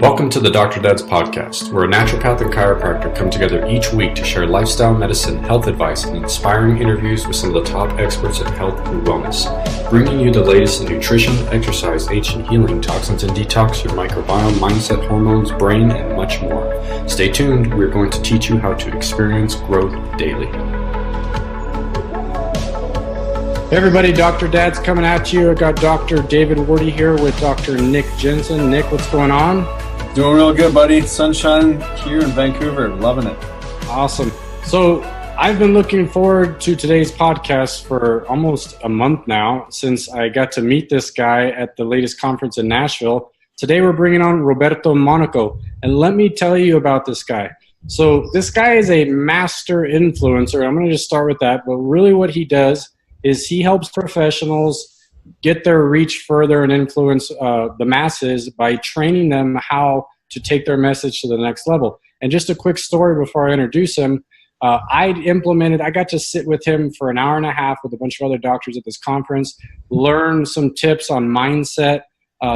Welcome to the Dr. Dad's podcast, where a naturopath and chiropractor come together each week to share lifestyle medicine, health advice, and inspiring interviews with some of the top experts in health and wellness, bringing you the latest in nutrition, exercise, ancient healing, toxins and detox, your microbiome, mindset, hormones, brain, and much more. Stay tuned. We're going to teach you how to experience growth daily. Hey everybody, Dr. Dad's coming at you. I got Dr. David Wardy here with Dr. Nick Jensen. Nick, what's going on? Doing real good, buddy. Sunshine here in Vancouver. Loving it. Awesome. So I've been looking forward to today's podcast for almost a month now since I got to meet this guy at the latest conference in Nashville. Today we're bringing on Roberto Monaco. And let me tell you about this guy. So this guy is a master influencer. I'm going to just start with that. But really what he does is he helps professionals get their reach further and influence the masses by training them how to take their message to the next level. And just a quick story before I introduce him. I got to sit with him for an hour and a half with a bunch of other doctors at this conference, learn some tips on mindset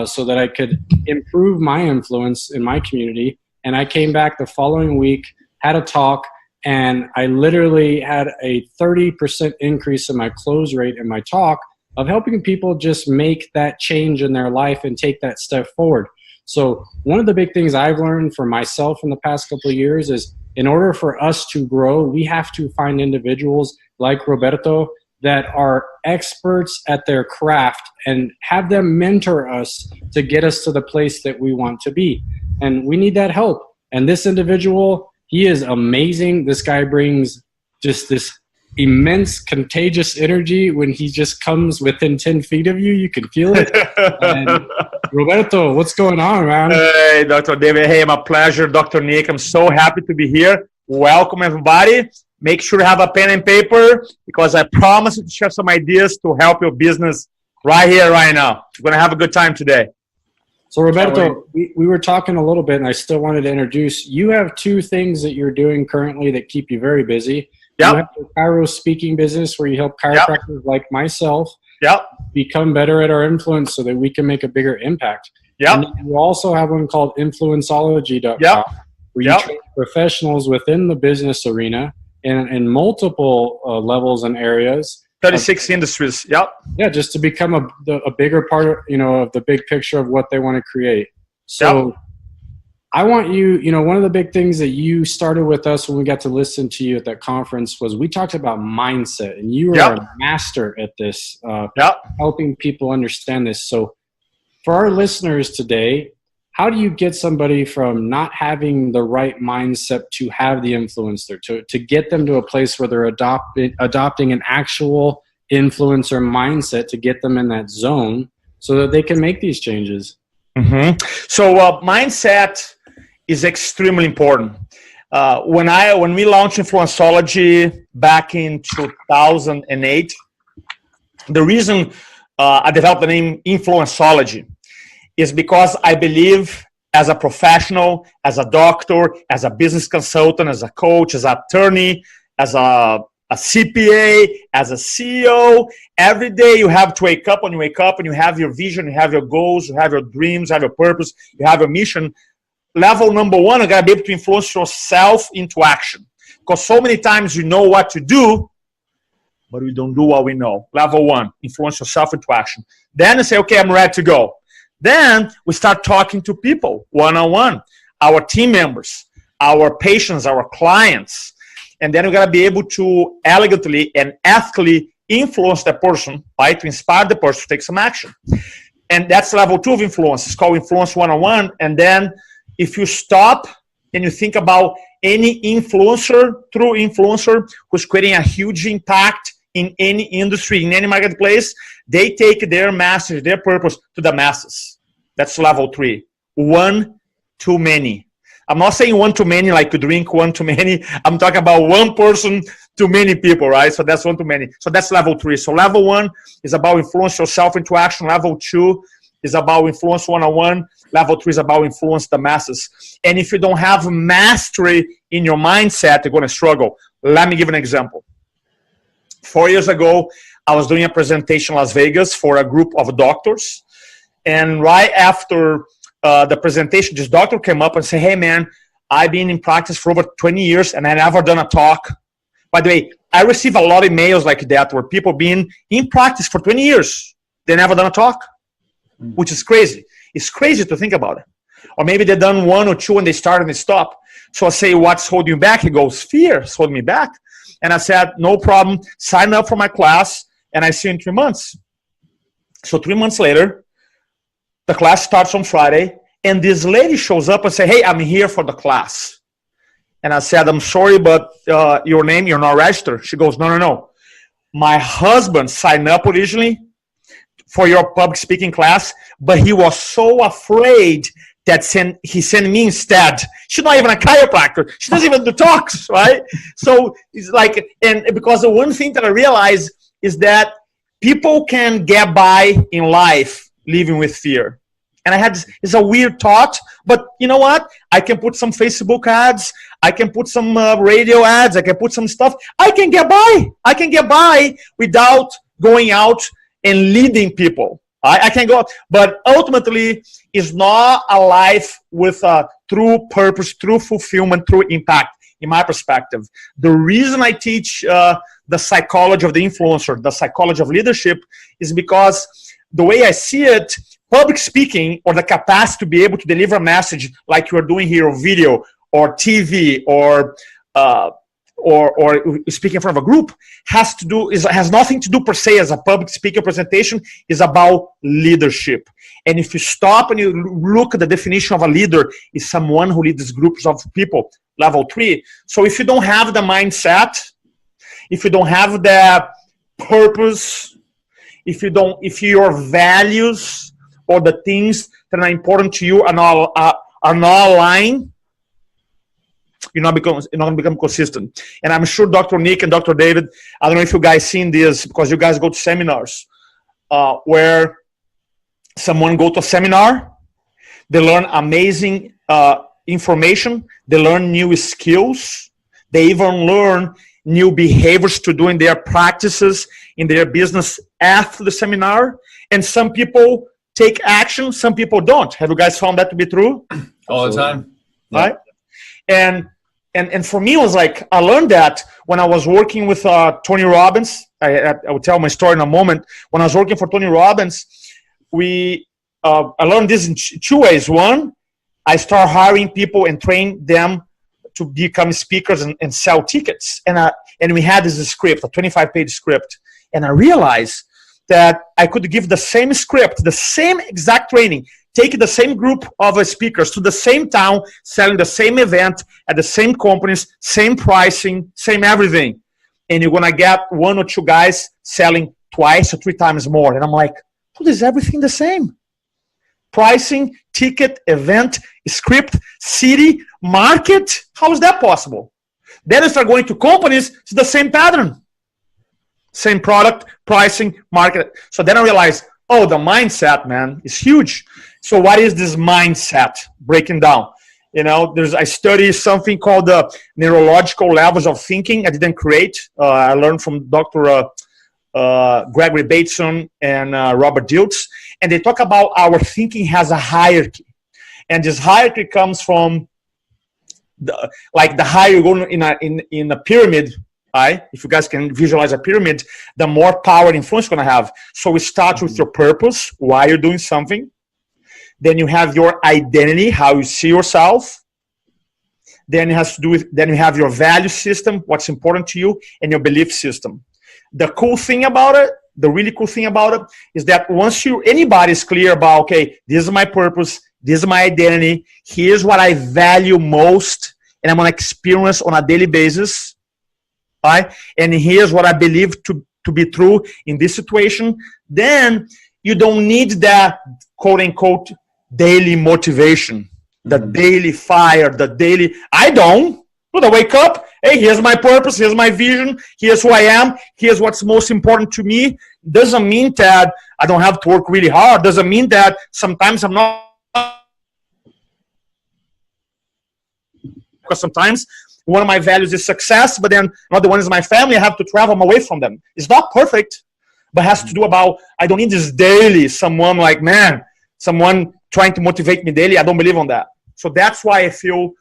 so that I could improve my influence in my community. And I came back the following week, had a talk, and I literally had a 30% increase in my close rate in my talk of helping people just make that change in their life and take that step forward. So one of the big things I've learned for myself in the past couple of years is in order for us to grow, we have to find individuals like Roberto that are experts at their craft and have them mentor us to get us to the place that we want to be. And we need that help. And this individual, he is amazing. This guy brings just this immense contagious energy. When he just comes within 10 feet of you, you can feel it. And Roberto, what's going on, man? Hey, Dr. David. Hey, my pleasure, Dr. Nick. I'm so happy to be here. Welcome, everybody. Make sure you have a pen and paper because I promise to share some ideas to help your business right here, right now. We're going to have a good time today. So, Roberto, we were talking a little bit, and I still wanted to introduce. You have two things that you're doing currently that keep you very busy. Yep. You have the chiro speaking business where you help chiropractors like myself become better at our influence so that we can make a bigger impact. Yep. And you also have one called INFLUENCEOLOGY.com where you train professionals within the business arena in multiple levels and areas. 36 industries. Yeah, just to become a bigger part of, of the big picture of what they want to create. So I want you, one of the big things that you started with us when we got to listen to you at that conference was we talked about mindset, and you are a master at this, helping people understand this. So for our listeners today, how do you get somebody from not having the right mindset to have the influence there, to get them to a place where they're adopting an actual influencer mindset to get them in that zone so that they can make these changes? Mm-hmm. So mindset is extremely important. When we launched INFLUENCEOLOGY back in 2008, the reason I developed the name INFLUENCEOLOGY is because I believe as a professional, as a doctor, as a business consultant, as a coach, as an attorney, as a CPA, as a CEO, every day you have to wake up. When you wake up and you have your vision, you have your goals, you have your dreams, you have your purpose, you have your mission. Level number one, you got to be able to influence yourself into action. Because so many times you know what to do, but we don't do what we know. Level one, influence yourself into action. Then you say, okay, I'm ready to go. Then we start talking to people one-on-one, our team members, our patients, our clients. And then we got to be able to elegantly and ethically influence the person, right? To inspire the person to take some action. And that's level two of influence. It's called influence one-on-one. And then if you stop and you think about any influencer, true influencer, who's creating a huge impact in any industry, in any marketplace, they take their message, their purpose to the masses. That's level three. One too many. I'm not saying one too many like to drink one too many. I'm talking about one person too many people, right? So that's one too many. So that's level three. So level one is about influence yourself into action. Level two is about influence one-on-one. Level three is about influence the masses. And if you don't have mastery in your mindset, you're going to struggle. Let me give an example. 4 years ago, I was doing a presentation in Las Vegas for a group of doctors. And right after the presentation, this doctor came up and said, hey man, I've been in practice for over 20 years and I never done a talk. By the way, I receive a lot of emails like that where people been in practice for 20 years, they never done a talk, which is crazy. It's crazy to think about it. Or maybe they done one or two and they start and they stop. So I say, what's holding you back? He goes, fear is holding me back. And I said, no problem, sign up for my class and I see you in 3 months. So 3 months later, the class starts on Friday and this lady shows up and say, hey, I'm here for the class. And I said, I'm sorry, but your name, you're not registered. She goes, no. My husband signed up originally for your public speaking class, but he was so afraid that he sent me instead. She's not even a chiropractor. She doesn't even do talks, right? So it's like, and because the one thing that I realized is that people can get by in life living with fear. And I had this, it's a weird thought, but you know what? I can put some Facebook ads. I can put some radio ads. I can put some stuff. I can get by. I can get by without going out and leading people. I can go, but ultimately, it's not a life with a true purpose, true fulfillment, true impact, in my perspective. The reason I teach the psychology of the influencer, the psychology of leadership, is because the way I see it, public speaking or the capacity to be able to deliver a message like you are doing here, or video, or TV, or speaking in front of a group has nothing to do per se as a public speaker presentation. Is about leadership. And if you stop and you look at the definition of a leader, is someone who leads groups of people, level 3. So if you don't have the mindset, if you don't have the purpose, if your values or the things that are important to you are not aligned, you're not going to become consistent. And I'm sure Dr. Nick and Dr. David, I don't know if you guys seen this, because you guys go to seminars where someone go to a seminar, they learn amazing information, they learn new skills, they even learn new behaviors to do in their practices, in their business after the seminar. And some people take action, some people don't. Have you guys found that to be true? All the time. Yeah. Right? And for me, it was like, I learned that when I was working with Tony Robbins. I will tell my story in a moment. When I was working for Tony Robbins, I learned this in 2 ways. One, I started hiring people and train them to become speakers and sell tickets. And we had this script, a 25-page script. And I realized that I could give the same script, the same exact training, take the same group of speakers to the same town, selling the same event at the same companies, same pricing, same everything. And you're going to get 1 or 2 guys selling twice or 3 times more. And I'm like, dude, is everything the same? Pricing, ticket, event, script, city, market. How is that possible? Then I start going to companies, it's the same pattern. Same product, pricing, market. So then I realized, oh, the mindset, man, is huge. So what is this mindset? Breaking down. You know, I study something called the neurological levels of thinking. I didn't create. I learned from Dr. Gregory Bateson and Robert Dilts. And they talk about our thinking has a hierarchy. And this hierarchy comes from the higher you go in a pyramid. If you guys can visualize a pyramid, the more power and influence you're going to have. So we start with your purpose, why you're doing something. Then you have your identity, how you see yourself. Then it has to do with, then you have your value system, what's important to you, and your belief system. The cool thing about it, the really cool thing about it, is that once anybody is clear about, okay, this is my purpose, this is my identity, here's what I value most, and I'm going to experience on a daily basis. Right? And here's what I believe to be true in this situation, then you don't need that quote-unquote daily motivation, the daily fire, the daily, I don't. When I wake up, hey, here's my purpose, here's my vision, here's who I am, here's what's most important to me. Doesn't mean that I don't have to work really hard. Doesn't mean that sometimes I'm not, because sometimes one of my values is success, but then another one is my family. I have to travel away from them. It's not perfect, but has to do about, I don't need this daily, someone trying to motivate me daily. I don't believe on that. So that's why I feel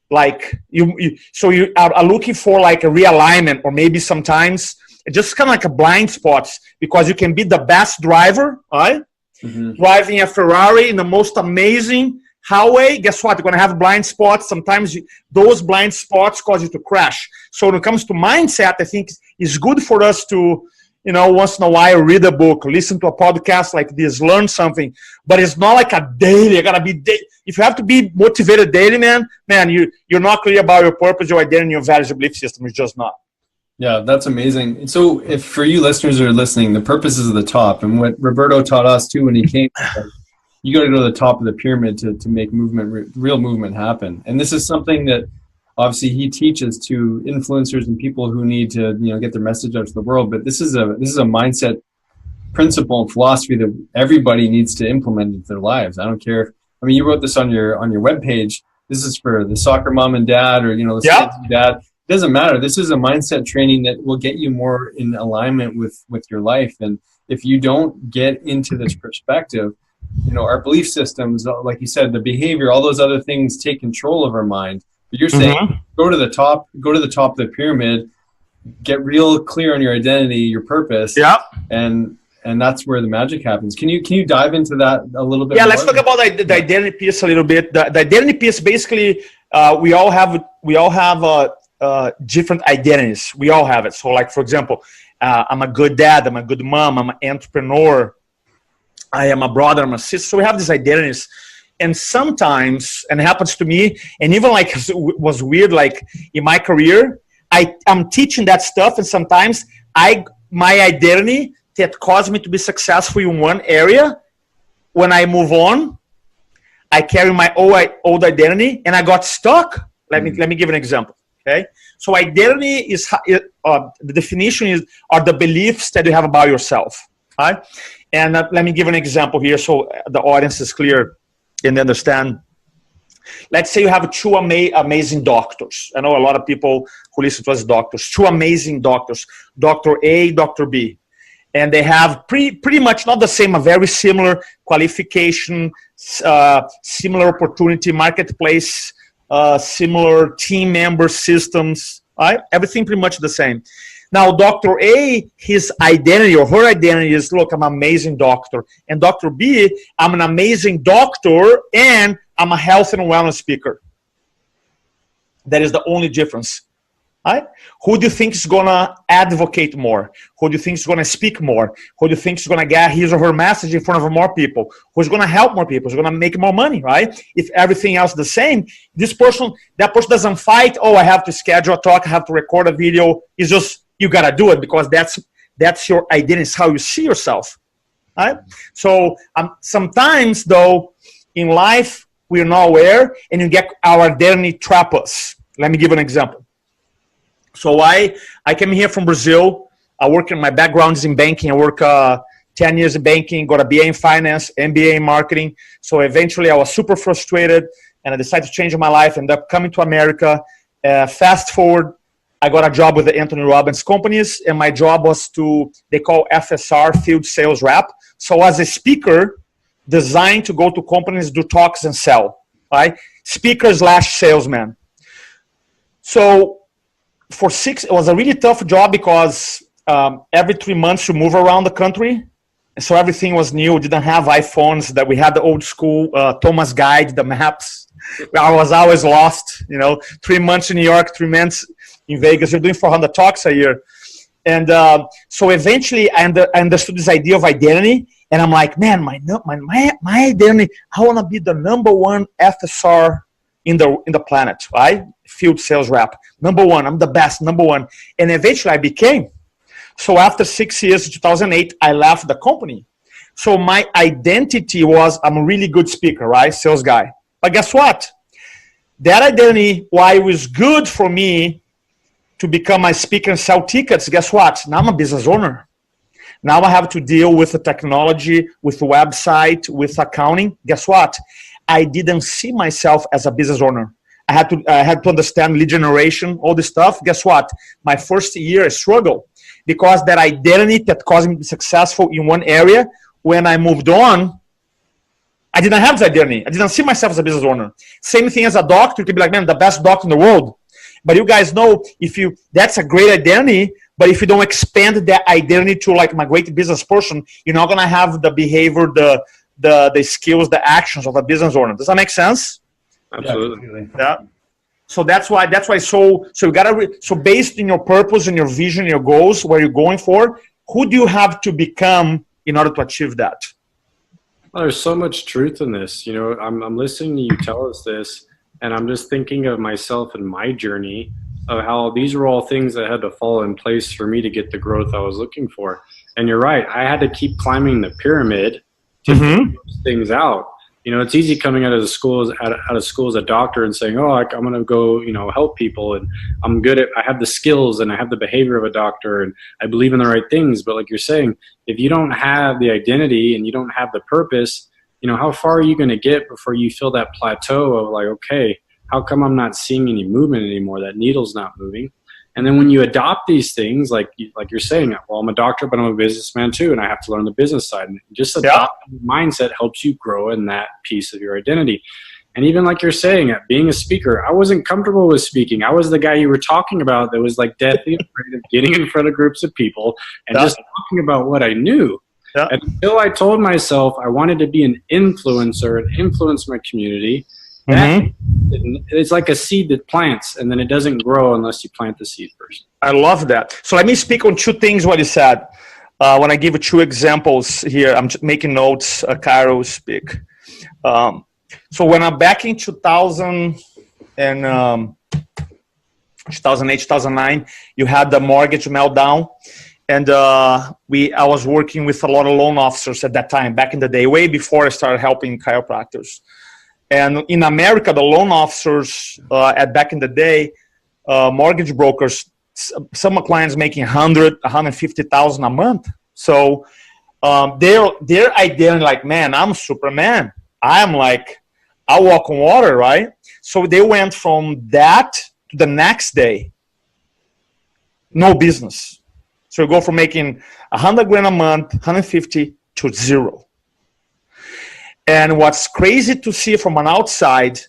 like you are looking for like a realignment, or maybe sometimes just kind of like a blind spots, because you can be the best driver, right? Driving a Ferrari in the most amazing highway. Guess what? You're going to have blind spots. Sometimes those blind spots cause you to crash. So when it comes to mindset, I think it's good for us to, you know, once in a while, read a book, listen to a podcast like this, learn something. But it's not like a daily. You gotta be if you have to be motivated daily, man, you're not clear about your purpose, your identity, your values, your belief system. It's just not. Yeah, that's amazing. And so if for you listeners who are listening, the purpose is at the top. And what Roberto taught us too when he came, you got to go to the top of the pyramid to make movement, real movement happen. And this is something that obviously he teaches to influencers and people who need to, you know, get their message out to the world. But this is a mindset principle and philosophy that everybody needs to implement into their lives. I don't care. I mean, you wrote this on your webpage. This is for the soccer mom and dad, or, you know, the sports dad. It doesn't matter. This is a mindset training that will get you more in alignment with your life. And if you don't get into this perspective, you know, our belief systems, like you said, the behavior, all those other things take control of our mind. But you're saying go to the top of the pyramid, get real clear on your identity, your purpose. Yeah. And that's where the magic happens. Can you dive into that a little bit? Yeah, more? Let's talk about the identity piece a little bit. The identity piece, basically, we all have different identities. We all have it. So, like, for example, I'm a good dad. I'm a good mom. I'm an entrepreneur. I am a brother. I'm a sister. So we have these identities. And sometimes, and it happens to me, and even like it was weird, like in my career, I'm teaching that stuff, and sometimes my identity that caused me to be successful in one area, when I move on, I carry my old identity, and I got stuck. Let me give an example. Okay, so identity is the definition are the beliefs that you have about yourself. Right, and let me give an example here so the audience is clear and understand. Let's say you have two amazing doctors. I know a lot of people who listen to us doctors. Two amazing doctors, Dr. A, Dr. B. And they have pretty much not the same, a very similar qualification, similar opportunity, marketplace, similar team member systems, right? Everything pretty much the same. Now, Dr. A, his identity or her identity is, look, I'm an amazing doctor. And Dr. B, I'm an amazing doctor and I'm a health and wellness speaker. That is the only difference. Right? Who do you think is going to advocate more? Who do you think is going to speak more? Who do you think is going to get his or her message in front of more people? Who's going to help more people? Who's going to make more money, right? If everything else is the same, that person doesn't fight, oh, I have to schedule a talk, I have to record a video. It's just, you got to do it because that's your identity, it's how you see yourself, right? So sometimes, though, in life, we're not aware, and you get our identity trap us. Let me give an example. So I came here from Brazil. My background is in banking. I work 10 years in banking, got a BA in finance, MBA in marketing. So eventually I was super frustrated and I decided to change my life, ended up coming to America. Fast forward, I got a job with the Anthony Robbins companies, and my job was they call FSR, field sales rep. So I was a speaker designed to go to companies, do talks and sell, right? Speaker/salesman. So it was a really tough job because every 3 months you move around the country. And so everything was new. We didn't have iPhones. That we had the old school Thomas Guide, the maps. I was always lost, 3 months in New York, 3 months in Vegas. You're doing 400 talks a year. And so eventually I understood this idea of identity. And I'm like, man, my identity, I want to be the #1 FSR in the planet, right? Field sales rep. #1, I'm the best, #1. And eventually I became. So after 6 years, in 2008, I left the company. So my identity was, I'm a really good speaker, right? Sales guy. But guess what? That identity, why it was good for me to become a speaker and sell tickets, guess what? Now I'm a business owner. Now I have to deal with the technology, with the website, with accounting. Guess what? I didn't see myself as a business owner. I had to understand lead generation, all this stuff. Guess what? My first year I struggled because that identity that caused me to be successful in one area, when I moved on, I didn't have this identity. I didn't see myself as a business owner. Same thing as a doctor. You could be like, man, the best doctor in the world. But you guys know, that's a great identity, but if you don't expand that identity to like, I'm a great business person, you're not going to have the behavior, the skills, the actions of a business owner. Does that make sense? Absolutely. Yeah. So that's why so you gotta so based in your purpose and your vision, your goals, where you're going for, who do you have to become in order to achieve that? Well, there's so much truth in this. You know, I'm listening to you tell us this, and I'm just thinking of myself and my journey of how these were all things that had to fall in place for me to get the growth I was looking for. And you're right, I had to keep climbing the pyramid to figure those things out. You know, it's easy coming out of the schools, out of school as a doctor and saying, oh, I'm going to go, you know, help people, and I'm good at, I have the skills and I have the behavior of a doctor and I believe in the right things. But like you're saying, if you don't have the identity and you don't have the purpose, you know, how far are you going to get before you feel that plateau of like, okay, how come I'm not seeing any movement anymore? That needle's not moving. And then when you adopt these things, like you're saying, well, I'm a doctor, but I'm a businessman too, and I have to learn the business side. And just adopting the mindset helps you grow in that piece of your identity. And even like you're saying, being a speaker, I wasn't comfortable with speaking. I was the guy you were talking about that was like deathly afraid of getting in front of groups of people and just talking about what I knew. Until I told myself I wanted to be an influencer and influence my community. It's like a seed that plants, and then it doesn't grow unless you plant the seed first. I love that. So let me speak on two things what you said. When I give you two examples here, I'm just making notes. Cairo will speak. So when I'm back in 2000 and 2008, 2009, you had the mortgage meltdown. And I was working with a lot of loan officers at that time, back in the day, way before I started helping chiropractors. And in America, the loan officers back in the day, mortgage brokers, some clients making 100, 150,000 a month. So their identity, like, man, I'm Superman. I'm like, I walk on water, right? So they went from that to the next day, no business. So you go from making 100 grand a month, 150 to zero. And what's crazy to see from an outside,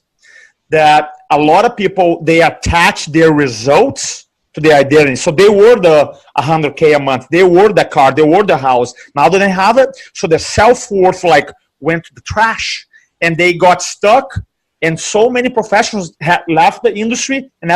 that a lot of people, they attach their results to their identity. So they were the 100K a month. They were the car. They were the house. Now they don't have it. So their self-worth like went to the trash, and they got stuck. And so many professionals had left the industry and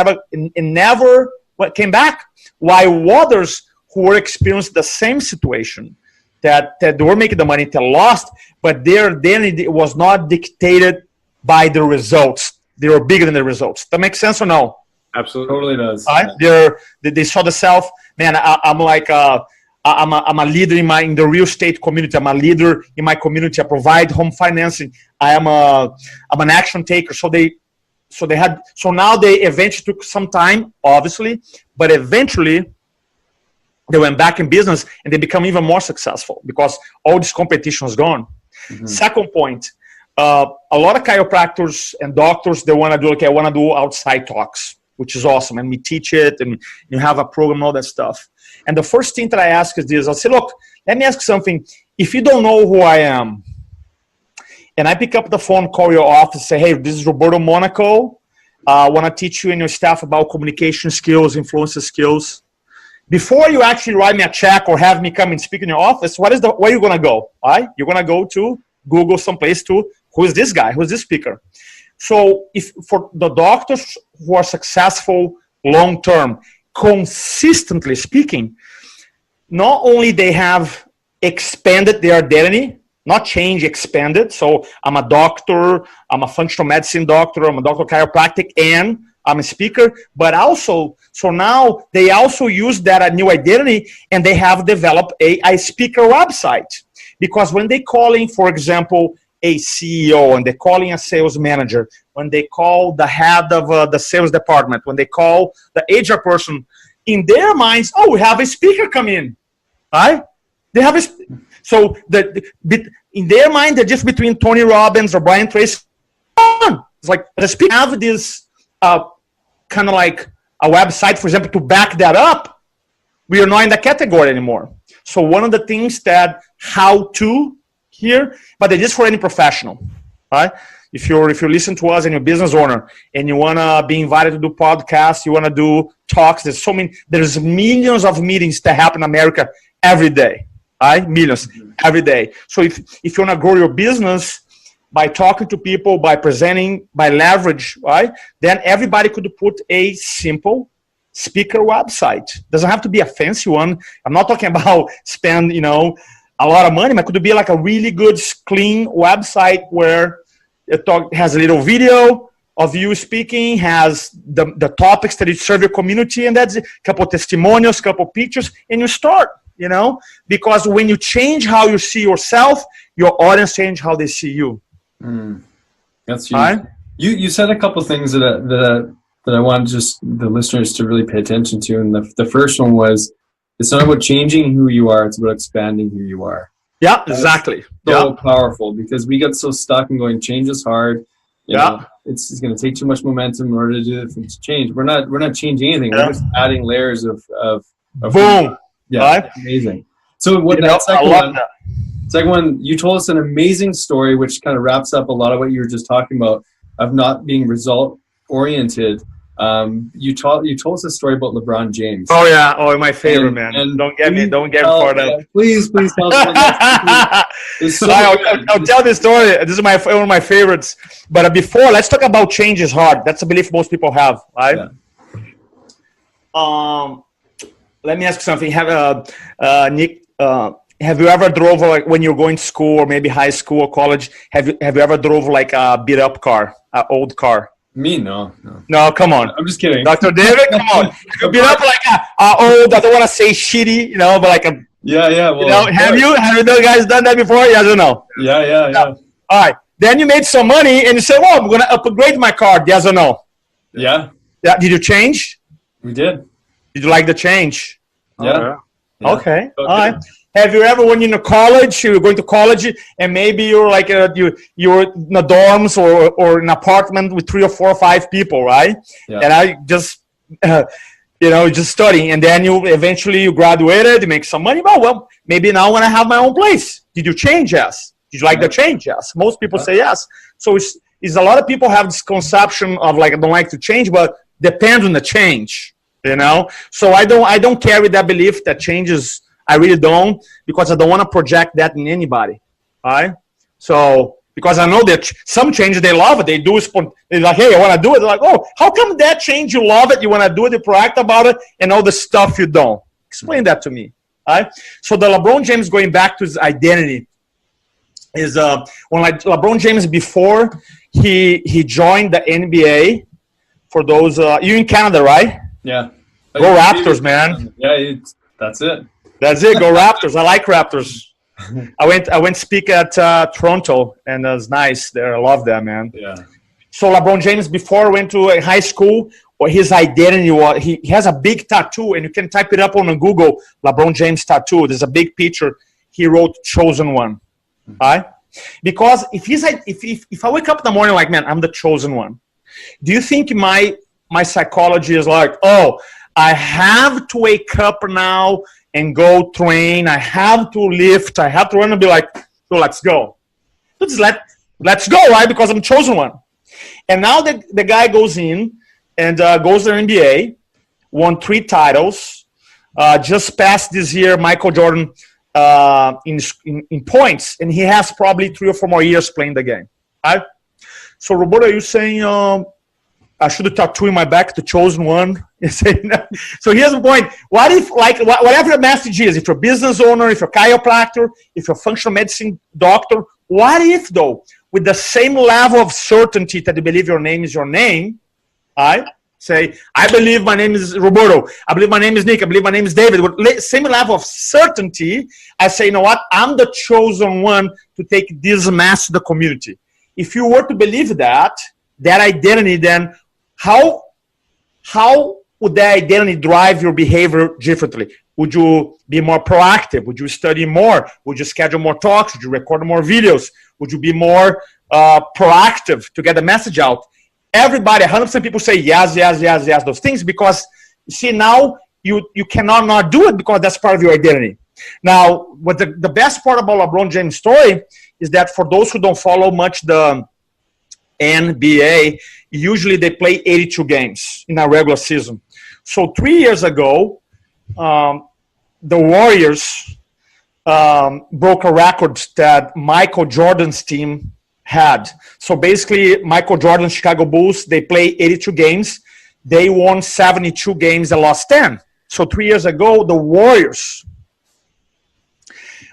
never came back. While others who were experiencing the same situation, that they were making the money, they lost, but their identity was not dictated by the results. They were bigger than the results. That makes sense or no? Absolutely. Totally does. They saw the self, man, I'm like, I'm a leader in the real estate community. I'm a leader in my community. I provide home financing. I'm an action taker. So now they eventually took some time, obviously, but eventually they went back in business and they become even more successful because all this competition is gone. Second point, a lot of chiropractors and doctors, they want to do, okay, I want to do outside talks, which is awesome. And we teach it and you have a program and all that stuff. And the first thing that I ask is this. I'll say, look, let me ask something. If you don't know who I am, and I pick up the phone, call your office, say, hey, this is Roberto Monaco. I want to teach you and your staff about communication skills, influence skills. Before you actually write me a check or have me come and speak in your office, where are you going to go? All right? You're going to go to Google someplace to, who is this guy? Who is this speaker? So if for the doctors who are successful long-term, consistently speaking, not only they have expanded their identity, not change, expanded. So I'm a doctor, I'm a functional medicine doctor, I'm a doctor of chiropractic, and I'm a speaker, but also, so now they also use that new identity and they have developed a speaker website. Because when they call in, for example, a CEO, and they're calling a sales manager, when they call the head of the sales department, when they call the HR person, in their minds, oh, we have a speaker come in, right? They have so in their mind, they're just between Tony Robbins or Brian Tracy. It's like the speaker have this kind of like a website, for example, to back that up. We are not in the category anymore. So one of the things that how to here, but it is for any professional. right? If you listen to us and you're a business owner and you want to be invited to do podcasts, you want to do talks, there's millions of meetings that happen in America every day, right? Millions every day. So if you want to grow your business by talking to people, by presenting, by leverage, right? Then everybody could put a simple speaker website. Doesn't have to be a fancy one. I'm not talking about spend, a lot of money. It could be like a really good, clean website where it has a little video of you speaking, has the topics that you serve your community, and that's a couple of testimonials, couple of pictures, and you start, because when you change how you see yourself, your audience change how they see you. That's huge. Right? You said a couple of things that I want just the listeners to really pay attention to, and the first one was, it's not about changing who you are, it's about expanding who you are. Yeah, exactly. So powerful, because we get so stuck in going, change is hard. You know, it's going to take too much momentum in order to do to change. We're not changing anything. We're just adding layers of boom. Yeah, right? Amazing. So what second one, you told us an amazing story, which kind of wraps up a lot of what you were just talking about of not being result oriented. You told us a story about LeBron James. Oh yeah, my favorite, man. And don't get me part of. Please tell us about that. I'll tell this story. This is one of my favorites. But before, let's talk about change is hard. That's a belief most people have, right? Yeah. Let me ask you something. Nick, have you ever drove, like when you're going to school or maybe high school or college? Have you ever drove like a beat up car, an old car? Me? No, come on. I'm just kidding. Dr. David, come on. You beat up like a old, I don't want to say shitty, but like a... Yeah. Well, have you guys done that before? Yes or no? Yeah. All right. Then you made some money and you said, well, I'm going to upgrade my car. Yes or no? Yeah. Did you change? We did. Did you like the change? Yeah. Okay. All right. Have you ever, when you're in college, you're going to college, and maybe you're like you're in the dorms or an apartment with 3 or 4 or 5 people, right? Yeah. And I just just studying, and then you eventually graduated, you make some money. Well, maybe now I want to have my own place. Did you change? Yes. Did you like the change? Yes. Most people say yes. So it's a lot of people have this conception of like I don't like to change, but depends on the change. So I don't carry that belief that changes. I really don't, because I don't want to project that in anybody. All right? So, because I know that some changes, they love it. They do it. They're like, hey, I want to do it. They're like, oh, how come that change you love it? You want to do it, you proact about it, and all the stuff you don't. Explain that to me. All right? So the LeBron James, going back to his identity, is when like LeBron James, before he joined the NBA, for those, you're in Canada, right? Yeah. Go Raptors, man. Yeah, that's it. That's it. Go Raptors. I like Raptors. I went speak at Toronto, and it was nice there. I love that, man. Yeah. So LeBron James, before went to high school, or his identity was he has a big tattoo, and you can type it up on Google. LeBron James tattoo. There's a big picture. He wrote "Chosen One." Right? Because if I wake up in the morning like, man, I'm the chosen one. Do you think my psychology is like, oh, I have to wake up now and go train, I have to lift, I have to run, and be like, so let's go. Let's go, right? Because I'm chosen one. And now the guy goes in and goes to the NBA, won 3 titles, just passed this year Michael Jordan in points, and he has probably 3 or 4 more years playing the game. Right? So Roberto, are you saying I should have tattooed in my back the chosen one? So here's the point. What if, like, whatever the message is, if you're a business owner, if you're a chiropractor, if you're a functional medicine doctor, what if, though, with the same level of certainty that you believe your name is your name, I say, I believe my name is Roberto, I believe my name is Nick, I believe my name is David, with same level of certainty, I say, you know what, I'm the chosen one to take this mass to the community. If you were to believe that identity, then how would that identity drive your behavior differently? Would you be more proactive? Would you study more? Would you schedule more talks? Would you record more videos? Would you be more proactive to get the message out? Everybody, 100% people say yes, those things, because you see now you cannot not do it because that's part of your identity. Now, what the best part about LeBron James' story is that for those who don't follow much the NBA, usually they play 82 games in a regular season. So 3 years ago, the Warriors broke a record that Michael Jordan's team had. So basically, Michael Jordan's Chicago Bulls, they play 82 games. They won 72 games and lost 10. So 3 years ago, the Warriors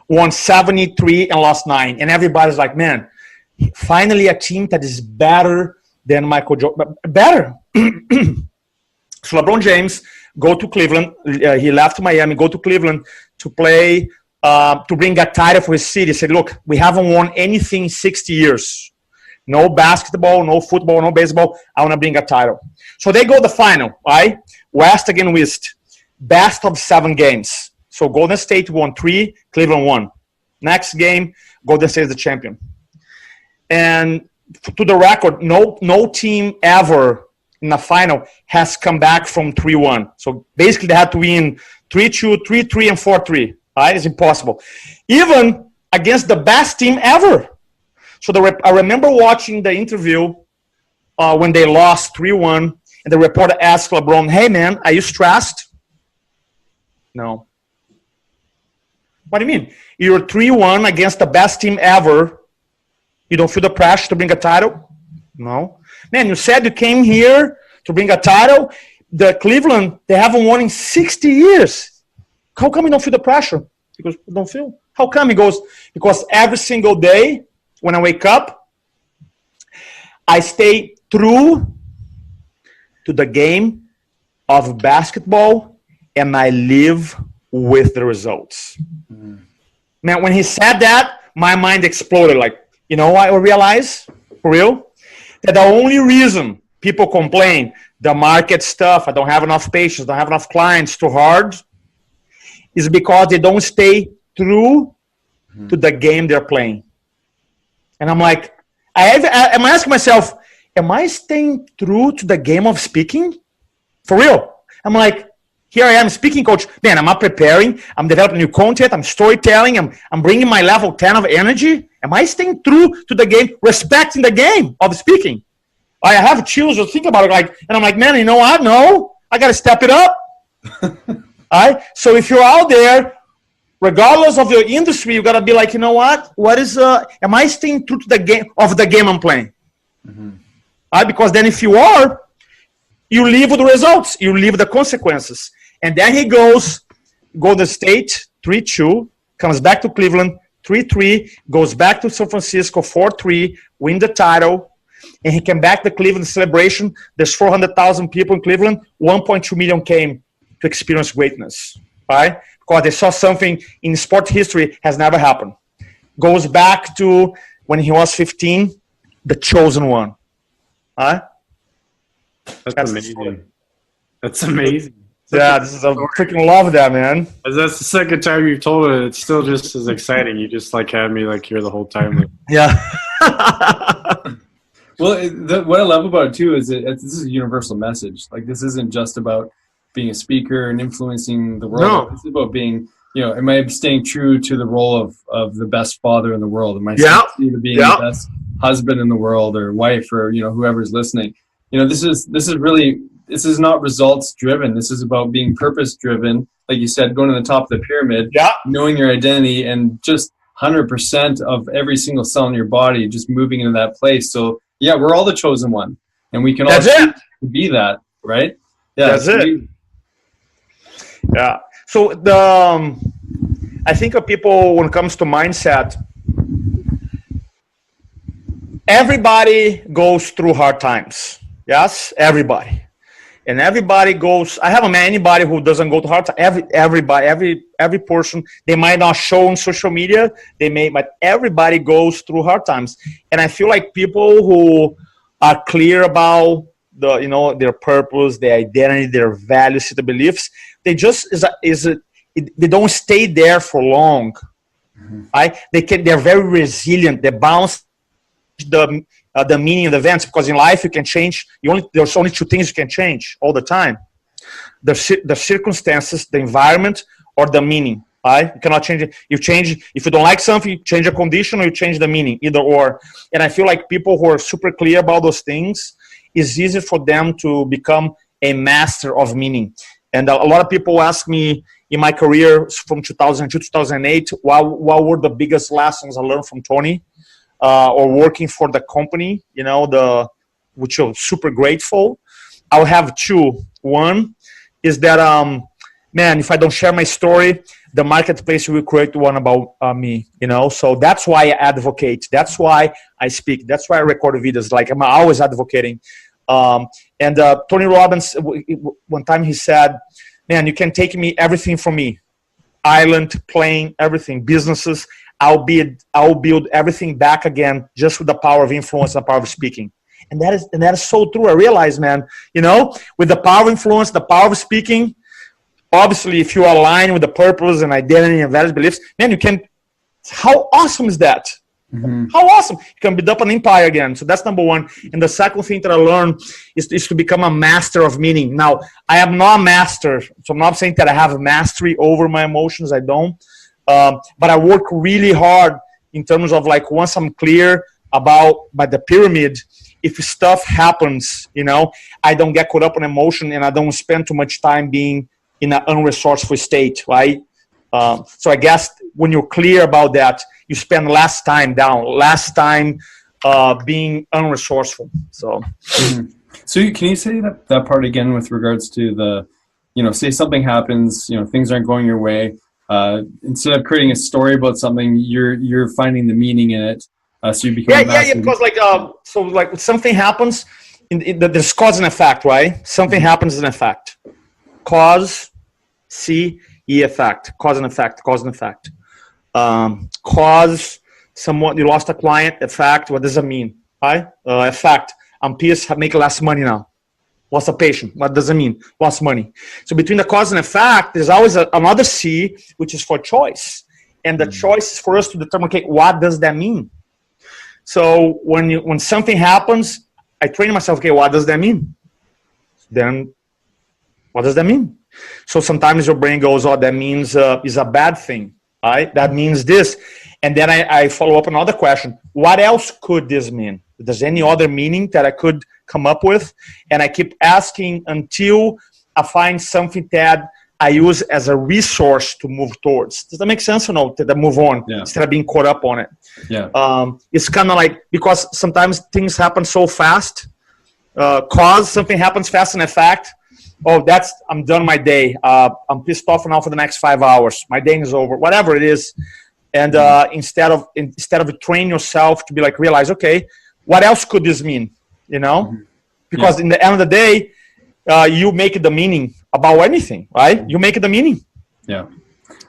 won 73 and lost 9. And everybody's like, man, finally a team that is better than Michael Jordan. Better. So LeBron James go to Cleveland. He left Miami, go to Cleveland to play, to bring a title for his city. He said, look, we haven't won anything in 60 years. No basketball, no football, no baseball. I want to bring a title. So they go the final, right? West against West. Best of 7 games. So Golden State won 3, Cleveland won. Next game, Golden State is the champion. And to the record, no team ever in the final has come back from 3-1. So basically they had to win 3-2, 3-3, and 4-3. Right? It's impossible. Even against the best team ever. So I remember watching the interview when they lost 3-1, and the reporter asked LeBron, hey, man, are you stressed? No. What do you mean? You're 3-1 against the best team ever. You don't feel the pressure to bring a title? No. Man, you said you came here to bring a title. The Cleveland, they haven't won in 60 years. How come you don't feel the pressure? Because you don't feel. How come? He goes, because every single day when I wake up, I stay true to the game of basketball and I live with the results. Man, when he said that, my mind exploded. Like, you know what I realized, for real? That the only reason people complain, the market stuff, I don't have enough patience, don't have enough clients, too hard, is because they don't stay true to the game they're playing. And I'm like, I'm asking myself, am I staying true to the game of speaking? For real. I'm like, here I am, speaking coach. Man, am I preparing? I'm developing new content. I'm storytelling. I'm bringing my level 10 of energy. Am I staying true to the game, respecting the game of speaking? I have chills just think about it. And I'm like, man, you know what? No, I got to step it up. All right. So if you're out there, regardless of your industry, you got to be like, you know what? Am I staying true to the game I'm playing? All right. Because then if you are, you live with the results. You live with the consequences. And then he goes to State, 3-2, comes back to Cleveland, 3-3, goes back to San Francisco, 4-3, win the title, and he came back to Cleveland celebration. There's 400,000 people in Cleveland. 1.2 million came to experience greatness, right? Because they saw something in sport history has never happened. Goes back to when he was 15, the chosen one. Right? That's amazing. That's amazing. Yeah, this is I freaking love that, man. That's the second time you've told it. It's still just as exciting. You just like had me like here the whole time. Yeah. Well, what I love about it too is this is a universal message. Like this isn't just about being a speaker and influencing the world. No. It's about being, am I staying true to the role of the best father in the world? Am I staying true to being the best husband in the world or wife or whoever's listening? This is not results driven. This is about being purpose driven. Like you said, going to the top of the pyramid, knowing your identity and just 100% of every single cell in your body, just moving into that place. So yeah, we're all the chosen one and we can all be that, right? Yeah. That's it. Yeah. So I think of people when it comes to mindset, everybody goes through hard times. Yes, everybody. And everybody goes, I haven't met anybody who doesn't go to hard times. Every person, they might not show on social media, but everybody goes through hard times. And I feel like people who are clear about their purpose, their identity, their values, their beliefs, they just they don't stay there for long. Right? They're very resilient. They bounce the meaning of the events, because in life you can change. There's only 2 things you can change all the time: the circumstances, the environment, or the meaning. Right? You cannot change it. You change, if you don't like something, you change a condition or you change the meaning, either or. And I feel like people who are super clear about those things, it's easy for them to become a master of meaning. And a lot of people ask me in my career from 2002 to 2008, what were the biggest lessons I learned from Tony or working for the company, you know, which I'm super grateful. I'll have two. One is that, man, if I don't share my story, the marketplace will create one about me, you know? So that's why I advocate. That's why I speak. That's why I record videos. Like, I'm always advocating. And Tony Robbins, one time he said, man, you can take me everything from me. Island, plane, everything, businesses. I'll build everything back again just with the power of influence and the power of speaking. And that is so true. I realize, man, you know, with the power of influence, the power of speaking, obviously, if you align with the purpose and identity and values, beliefs, man, you can, how awesome is that? Mm-hmm. How awesome. You can build up an empire again. So that's number one. And the second thing that I learned is to become a master of meaning. Now, I am not a master. So I'm not saying that I have mastery over my emotions. I don't. But I work really hard in terms of, like, once I'm clear about the pyramid, if stuff happens, you know, I don't get caught up in emotion and I don't spend too much time being in an unresourceful state, right? So I guess when you're clear about that, you spend less time down, less time being unresourceful. So, So can you say that part again with regards to the, you know, say something happens, you know, things aren't going your way. Instead of creating a story about something, you're finding the meaning in it. So you become because like something happens, there's cause and effect, right? Something happens as an effect. Cause, effect. Cause and effect. Cause and effect. Cause, someone, you lost a client. Effect, what does that mean? Right? Effect, I'm pissed, make less money now. Lost a patient. What does it mean? Lost money. So between the cause and effect, there's always another C, which is for choice. And the choice is for us to determine, okay, what does that mean? So when something happens, I train myself, okay, what does that mean? Then what does that mean? So sometimes your brain goes, oh, that means is a bad thing, right? That means this. And then I follow up another question. What else could this mean? There's any other meaning that I could come up with? And I keep asking until I find something that I use as a resource to move towards. Does that make sense or no? To move on instead of being caught up on it. Yeah. It's kind of like, because sometimes things happen so fast. Cause something happens fast and effect. Oh, I'm done my day. I'm pissed off now for the next 5 hours. My day is over. Whatever it is. And instead of train yourself to be like, realize, okay, what else could this mean? You know? Because in the end of the day, you make the meaning about anything, right? You make the meaning. Yeah.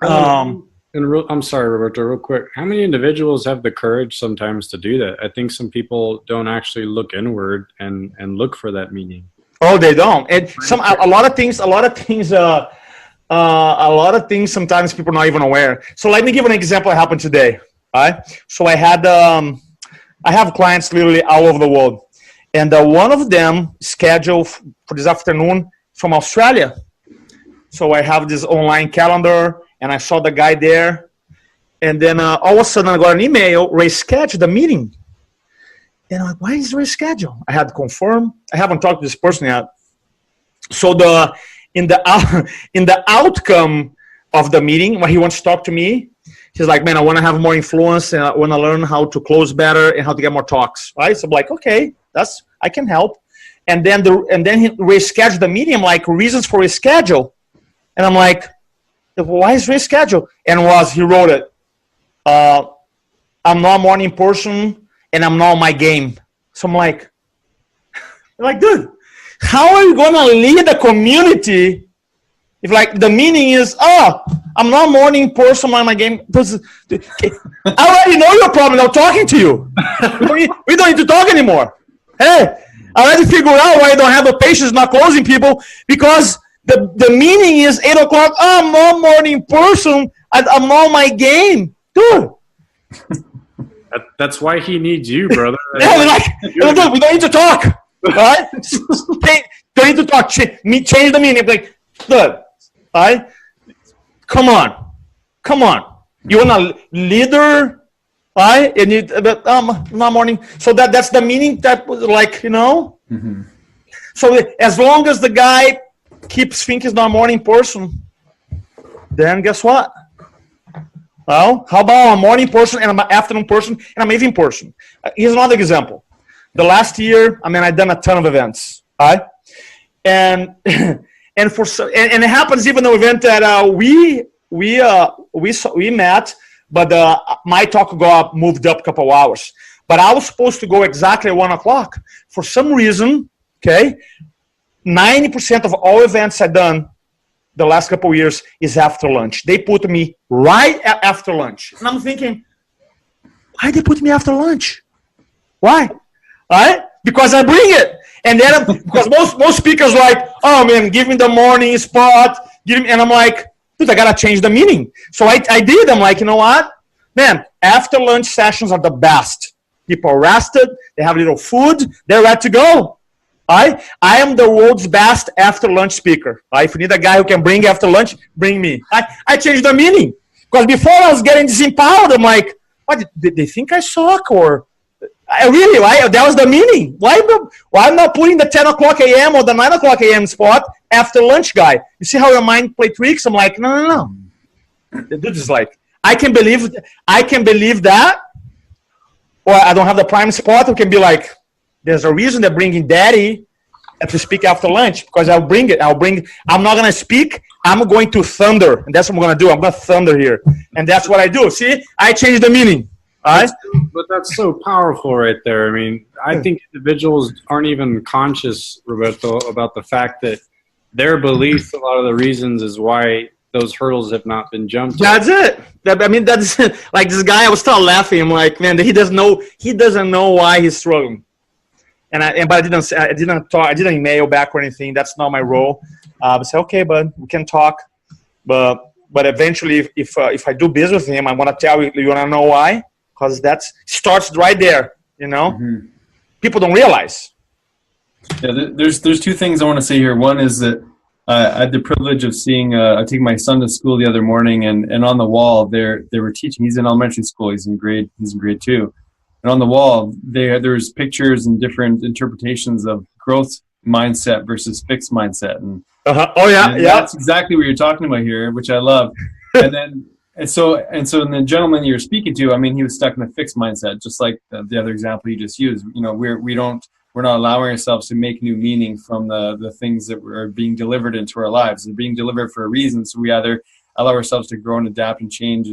I'm sorry, Roberto, real quick. How many individuals have the courage sometimes to do that? I think some people don't actually look inward and look for that meaning. Oh, they don't. And a lot of things sometimes people are not even aware. So let me give an example that happened today. Right? So I have clients literally all over the world. And one of them scheduled for this afternoon from Australia. So I have this online calendar, and I saw the guy there. And then all of a sudden I got an email, reschedule the meeting. And I'm like, why is it rescheduled? I had to confirm. I haven't talked to this person yet. So in the outcome of the meeting, when he wants to talk to me, he's like, man, I want to have more influence, and I want to learn how to close better and how to get more talks. Right? So I'm like, okay, I can help. And then he rescheduled the meeting. I'm like, reasons for reschedule. And I'm like, why is reschedule? And he wrote it. I'm not a morning person, and I'm not on my game. So I'm like, dude, how are you going to lead the community if, like, the meaning is, I'm not a morning person, I'm on my game? I already know your problem. I'm talking to you. We don't need to talk anymore. Hey, I already figured out why I don't have the patience not closing people, because the meaning is 8 o'clock. I'm not a morning person. I'm not on my game. Dude. That's why he needs you, brother. We don't need to talk. Right? Don't need to talk. Change the meaning. Like, look, right? Come on. Come on. You want a leader, right? And you, not morning. So that's the meaning that was like, you know. Mm-hmm. So as long as the guy keeps thinking he's not a morning person, then guess what? Well, how about a morning person and an afternoon person and an evening person? Here's another example. The last year, I mean, I've done a ton of events, right? And and it happens even the event that we met, but my talk moved up a couple of hours. But I was supposed to go exactly at 1 o'clock. For some reason, okay, 90% of all events I've done the last couple of years is after lunch. They put me right after lunch. And I'm thinking, why they put me after lunch? Why? Right? Because I bring it. And then, because most speakers like, oh man, give me the morning spot. And I'm like, dude, I got to change the meaning. So I did. I'm like, you know what? Man, after lunch sessions are the best. People are rested. They have a little food. They're ready to go. I am the world's best after lunch speaker. If you need a guy who can bring after lunch, bring me. I changed the meaning. Because before I was getting disempowered, I'm like, what, did they think I suck? Or that was the meaning. Why am not putting the 10 o'clock a.m. or the 9 o'clock a.m. spot after lunch guy? You see how your mind play tricks? I'm like, no. The dude is like, I can believe that. Or I don't have the prime spot. It can be like, there's a reason they're bringing daddy to speak after lunch, because I'll bring it. I'm not going to speak. I'm going to thunder. And that's what I'm going to do. I'm going to thunder here. And that's what I do. See, I changed the meaning. All right? But that's so powerful right there. I mean, I think individuals aren't even conscious, Roberto, about the fact that their beliefs, a lot of the reasons is why those hurdles have not been jumped. That's it. I mean, that's like this guy, I was still laughing. I'm like, man, he doesn't know why he's struggling. But I didn't email back or anything. That's not my role. I said, okay, bud, we can talk. But eventually, if I do business with him, I'm gonna tell you. You wanna know why? Because that starts right there. You know, people don't realize. Yeah, there's two things I want to say here. One is that I had the privilege of seeing. I took my son to school the other morning, and on the wall they were teaching. He's in elementary school. He's in grade 2. And on the wall, there's pictures and different interpretations of growth mindset versus fixed mindset. And that's exactly what you're talking about here, which I love. and so the gentleman you're speaking to, I mean, he was stuck in a fixed mindset, just like the other example you just used. You know, we're not allowing ourselves to make new meaning from the things that are being delivered into our lives. They're being delivered for a reason. So we either allow ourselves to grow and adapt and change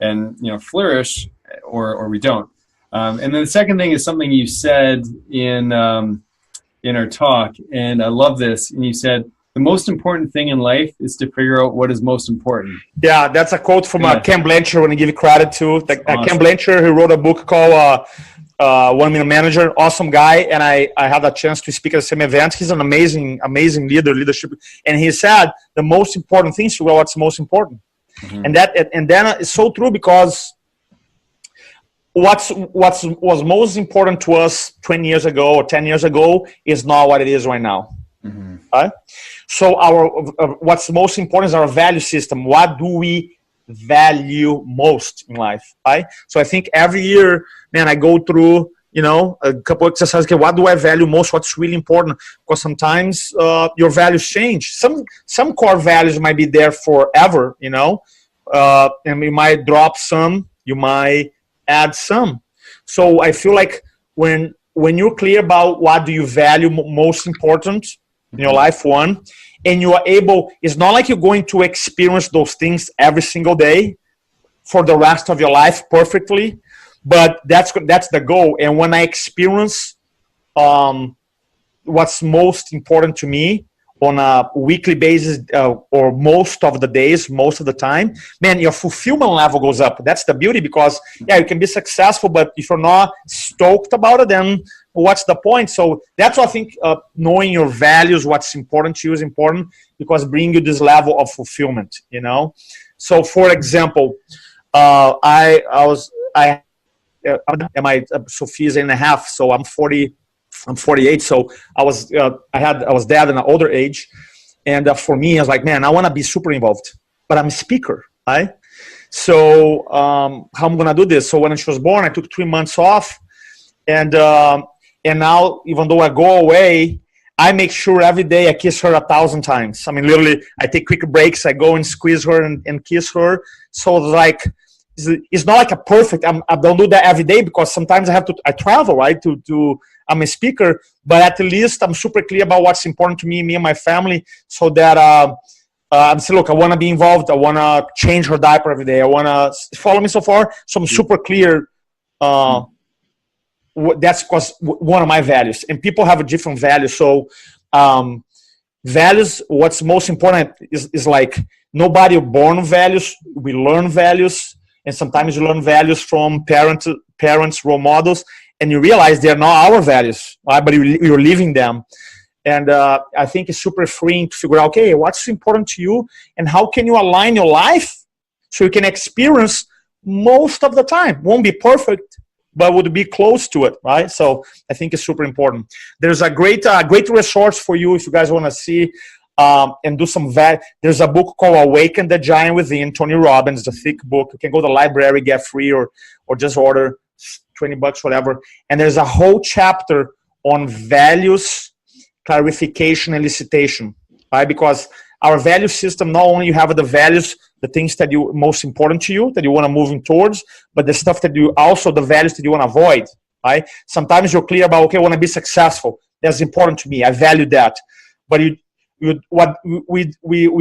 and flourish, or we don't. And then the second thing is something you said in our talk, and I love this. And you said, the most important thing in life is to figure out what is most important. Yeah, that's a quote from Ken Blanchard. I want to give you credit to. Awesome. Ken Blanchard, who wrote a book called 1 Minute Manager. Awesome guy. And I had a chance to speak at the same event. He's an amazing leadership. And he said, the most important thing is to figure out what's most important. And then it's so true, because what was most important to us 20 years ago or 10 years ago is not what it is right now. Right? So what's most important is our value system. What do we value most in life? Right? So I think every year, man, I go through a couple of exercises. Okay, what do I value most? What's really important? Because sometimes your values change. Some core values might be there forever, and you might drop some, you might add some. So I feel like when you're clear about what do you value most important in your life, and you are able, it's not like you're going to experience those things every single day for the rest of your life perfectly, but that's the goal. And when I experience what's most important to me on a weekly basis, or most of the days, most of the time, man, your fulfillment level goes up. That's the beauty, because you can be successful, but if you're not stoked about it, then what's the point? So that's why I think knowing your values, what's important to you, is important, because bring you this level of fulfillment. So for example, my Sophia's 8.5, so I'm 40. I'm 48, so I was dad in an older age, and for me, I was like, man, I want to be super involved, but I'm a speaker, right? So how I'm gonna do this? So when she was born, I took 3 months off, and now even though I go away, I make sure every day I kiss her 1,000 times. I mean, literally, I take quick breaks. I go and squeeze her and kiss her. So like, it's not like a perfect. I don't do that every day because sometimes I travel, right? I'm a speaker, but at least I'm super clear about what's important to me and my family, so that I'm saying, look, I want to be involved. I want to change her diaper every day. I want to follow me so far. So I'm super clear. That's because one of my values, and people have a different value. So values, what's most important is like, nobody born with values. We learn values, and sometimes you learn values from parents, role models, and you realize they're not our values, right? But you're living them. And I think it's super freeing to figure out, okay, what's important to you, and how can you align your life so you can experience most of the time. Won't be perfect, but would be close to it, right? So I think it's super important. There's a great resource for you if you guys want to see and do some there's a book called Awaken the Giant Within, Tony Robbins, the thick book. You can go to the library, get free, or just order, $20, whatever. And there's a whole chapter on values, clarification, and elicitation, right? Because our value system, not only you have the values, the things that you most important to you, that you want to move towards, but the stuff that you also, the values that you want to avoid, right? Sometimes you're clear about, okay, I want to be successful. That's important to me. I value that. But we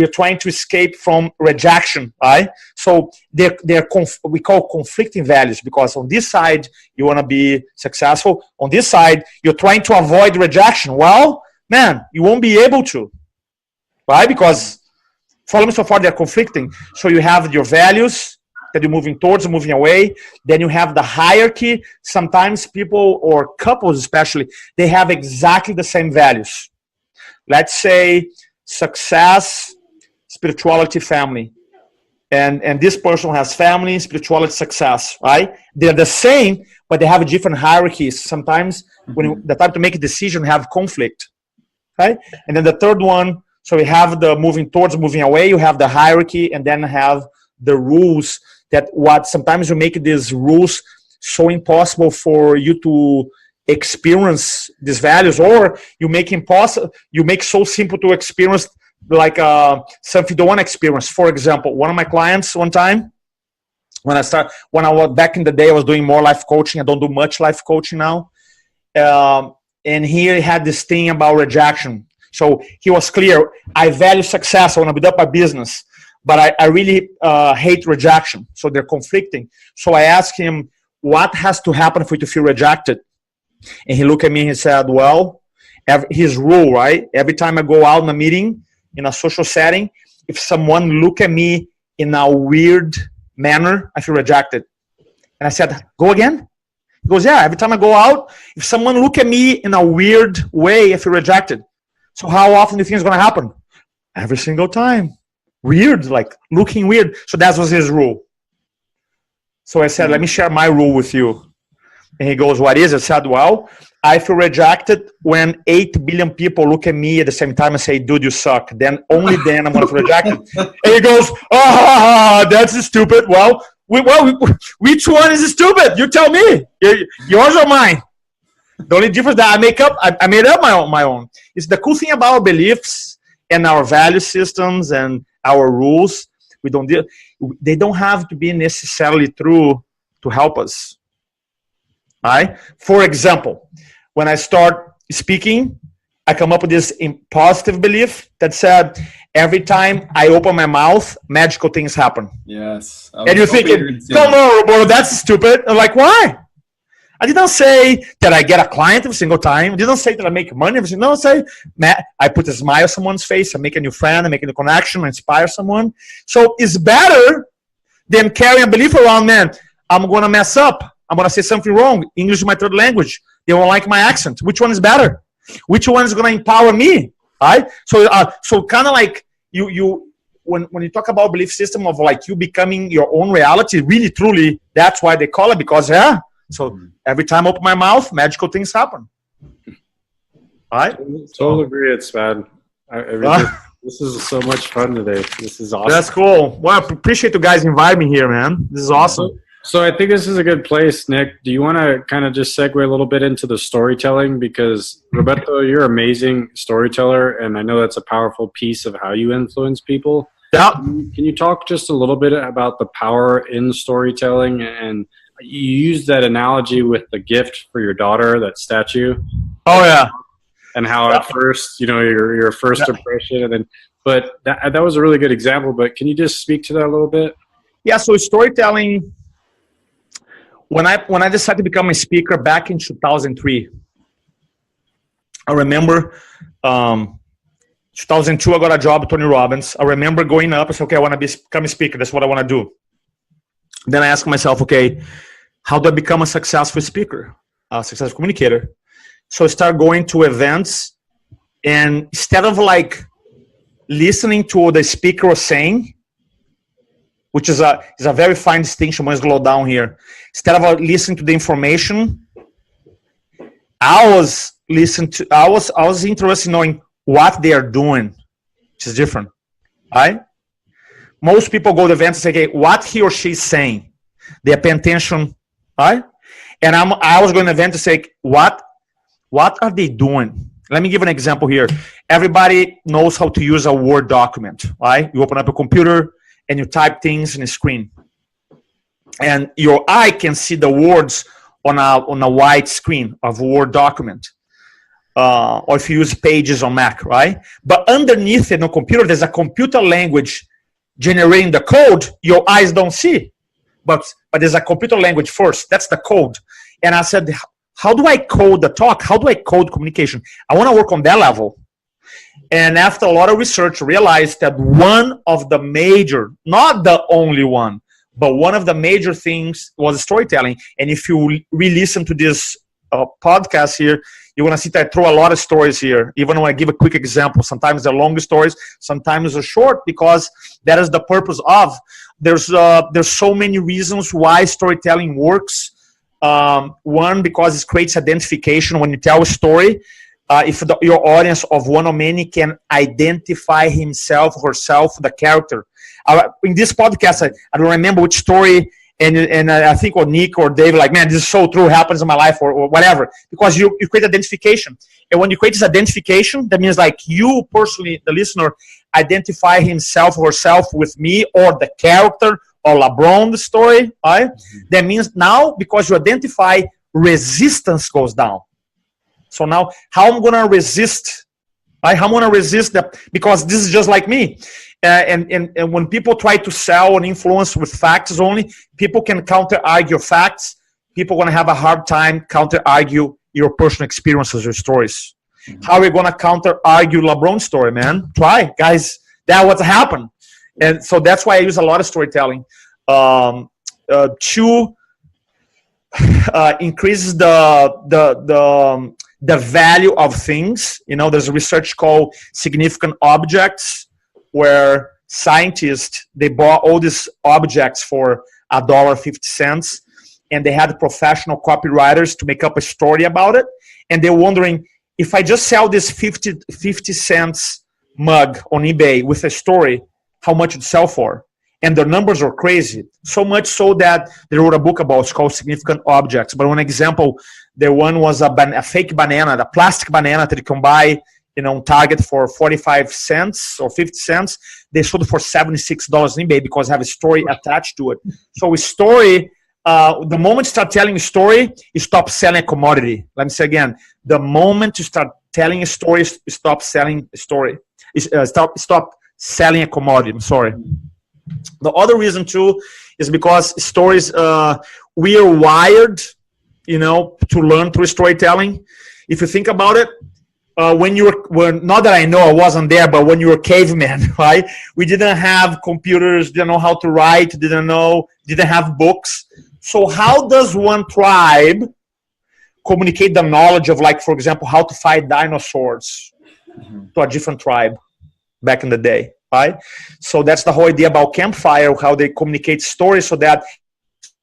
are trying to escape from rejection, right? So we call conflicting values, because on this side, you want to be successful. On this side, you're trying to avoid rejection. Well, man, you won't be able to, right? Because follow me so far, they're conflicting. So you have your values that you're moving towards, moving away. Then you have the hierarchy. Sometimes people, or couples especially, they have exactly the same values. Let's say success, spirituality, family. And this person has family, spirituality, success, right? They're the same, but they have different hierarchies. Sometimes when the time to make a decision, have conflict, right? And then the third one, so we have the moving towards, moving away, you have the hierarchy, and then have the rules that sometimes you make these rules so impossible for you to experience these values, or you make so simple to experience, like something you don't want to experience. For example, one of my clients one time, when I was back in the day, I was doing more life coaching. I don't do much life coaching now. And he had this thing about rejection. So he was clear, I value success, I want to build up my business, but I really hate rejection. So they're conflicting. So I asked him, what has to happen for you to feel rejected? And he looked at me and he said, well, his rule, right? Every time I go out in a meeting, in a social setting, if someone look at me in a weird manner, I feel rejected. And I said, go again? He goes, yeah, every time I go out, if someone look at me in a weird way, I feel rejected. So how often do you think it's going to happen? Every single time. Weird, like looking weird. So that was his rule. So I said, let me share my rule with you. And he goes, what is it? I said, well, I feel rejected when 8 billion people look at me at the same time and say, dude, you suck. Then only then I'm going to feel rejected. And he goes, that's stupid. Well, which one is stupid? You tell me. Yours or mine? The only difference that I made up my own. It's the cool thing about our beliefs and our value systems and our rules. They don't have to be necessarily true to help us. Right? For example, when I start speaking, I come up with this positive belief that said, every time I open my mouth, magical things happen. Yes. And you're thinking, no, Roberto, that's stupid. I'm like, why? I did not say that I get a client every single time. I didn't say that I make money every single time. No, I say, I put a smile on someone's face. I make a new friend. I make a new connection. I inspire someone. So it's better than carrying a belief around, man, I'm going to mess up. I'm going to say something wrong. English is my third language. They won't like my accent. Which one is better? Which one is going to empower me? Right? So kind of like when you talk about belief system of like you becoming your own reality, really, truly, that's why they call it, because, yeah. So every time I open my mouth, magical things happen. All right? Totally agree. It's bad. This This is so much fun today. This is awesome. That's cool. Well, I appreciate you guys inviting me here, man. This is awesome. So I think this is a good place, Nick. Do you want to kind of just segue a little bit into the storytelling? Because, Roberto, you're an amazing storyteller, and I know that's a powerful piece of how you influence people. Yeah. Can you talk just a little bit about the power in storytelling? And you used that analogy with the gift for your daughter, that statue. Oh, yeah. And how at first, you know, your first impression, and then, but that was a really good example. But can you just speak to that a little bit? Yeah. So storytelling. When I decided to become a speaker back in 2003, I remember 2002 I got a job at Tony Robbins. I remember going up and said, okay, I want to become a speaker. That's what I want to do. Then I asked myself, okay, how do I become a successful speaker, a successful communicator? So I started going to events, and instead of like listening to what the speaker was saying, which is a very fine distinction when you slow down here. Instead of listening to the information, I was interested in knowing what they are doing, which is different, right? Most people go to events and say, okay, what he or she is saying. They are paying attention, right? And I was going to event to say, what are they doing? Let me give an example here. Everybody knows how to use a Word document, right? You open up a computer and you type things in a screen. And your eye can see the words on a white screen of a Word document. Or if you use Pages on Mac, right? But underneath it in a computer, there's a computer language generating the code your eyes don't see. But there's a computer language first. That's the code. And I said, how do I code the talk? How do I code communication? I want to work on that level. And after a lot of research, I realized that one of the major, not the only one, but one of the major things was storytelling. And if you re-listen to this podcast here, you're going to see that I throw a lot of stories here, even when I give a quick example. Sometimes they're long stories, sometimes they're short, because that is the purpose of. There's so many reasons why storytelling works. One, because it creates identification. When you tell a story, if your audience of one or many can identify himself or herself, the character. In this podcast, I don't remember which story, and I think or Nick or Dave, like, man, this is so true, happens in my life, or whatever, because you create identification. And when you create this identification, that means like you personally, the listener, identify himself or herself with me or the character or LeBron, the story, right? That means now, because you identify, resistance goes down. So now, how I'm going to resist? Right? How I'm going to resist that? Because this is just like me. And when people try to sell and influence with facts only, people can counter-argue facts. People are going to have a hard time counter-argue your personal experiences or stories. How are we going to counter-argue LeBron's story, man? Try, guys. That's what's happened. And so that's why I use a lot of storytelling. Two, increases the value of things. You know, there's a research called significant objects, where scientists, they bought all these objects for $1.50, and they had professional copywriters to make up a story about it. And they're wondering, if I just sell this 50 cents mug on eBay with a story, how much it'd sell for? And the numbers are crazy. So much so that they wrote a book about it. It's called Significant Objects. But one example, the one was a fake banana, the plastic banana that you can buy, you know, on Target for 45 cents or 50 cents. They sold it for $76 in eBay because I have a story attached to it. So a story, the moment you start telling a story, you stop selling a commodity. Let me say again, the moment you start telling a story, you stop selling a story. Stop selling a commodity. I'm sorry. The other reason too is because stories, we are wired, you know, to learn through storytelling. If you think about it, not that I know, I wasn't there, but when you were caveman, right? We didn't have computers, didn't know how to write, didn't have books. So how does one tribe communicate the knowledge of, like, for example, how to fight dinosaurs to a different tribe back in the day, right? So that's the whole idea about campfire, how they communicate stories, so that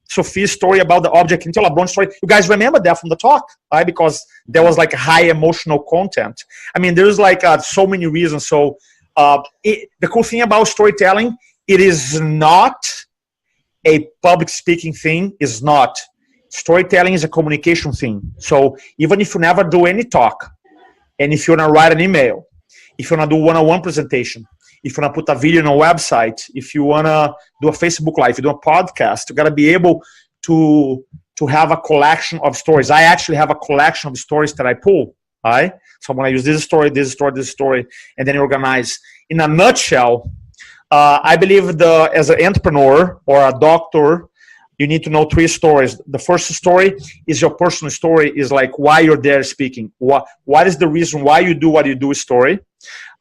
Sophia's story about the object can tell a LeBron story. You guys remember that from the talk, right? Because there was like high emotional content. I mean, there's like so many reasons. So The cool thing about storytelling, it is not a public speaking thing. Is not. Storytelling is a communication thing. So even if you never do any talk, and if you want to write an email, if you want to do one-on-one presentation, if you want to put a video on a website, if you want to do a Facebook Live, you do a podcast, you got to be able to have a collection of stories. I actually have a collection of stories that I pull. Right? So I'm going to use this story, this story, this story, and then organize. In a nutshell, I believe as an entrepreneur or a doctor, you need to know 3 stories. The first story is your personal story, is like why you're there speaking. What is the reason why you do what you do story.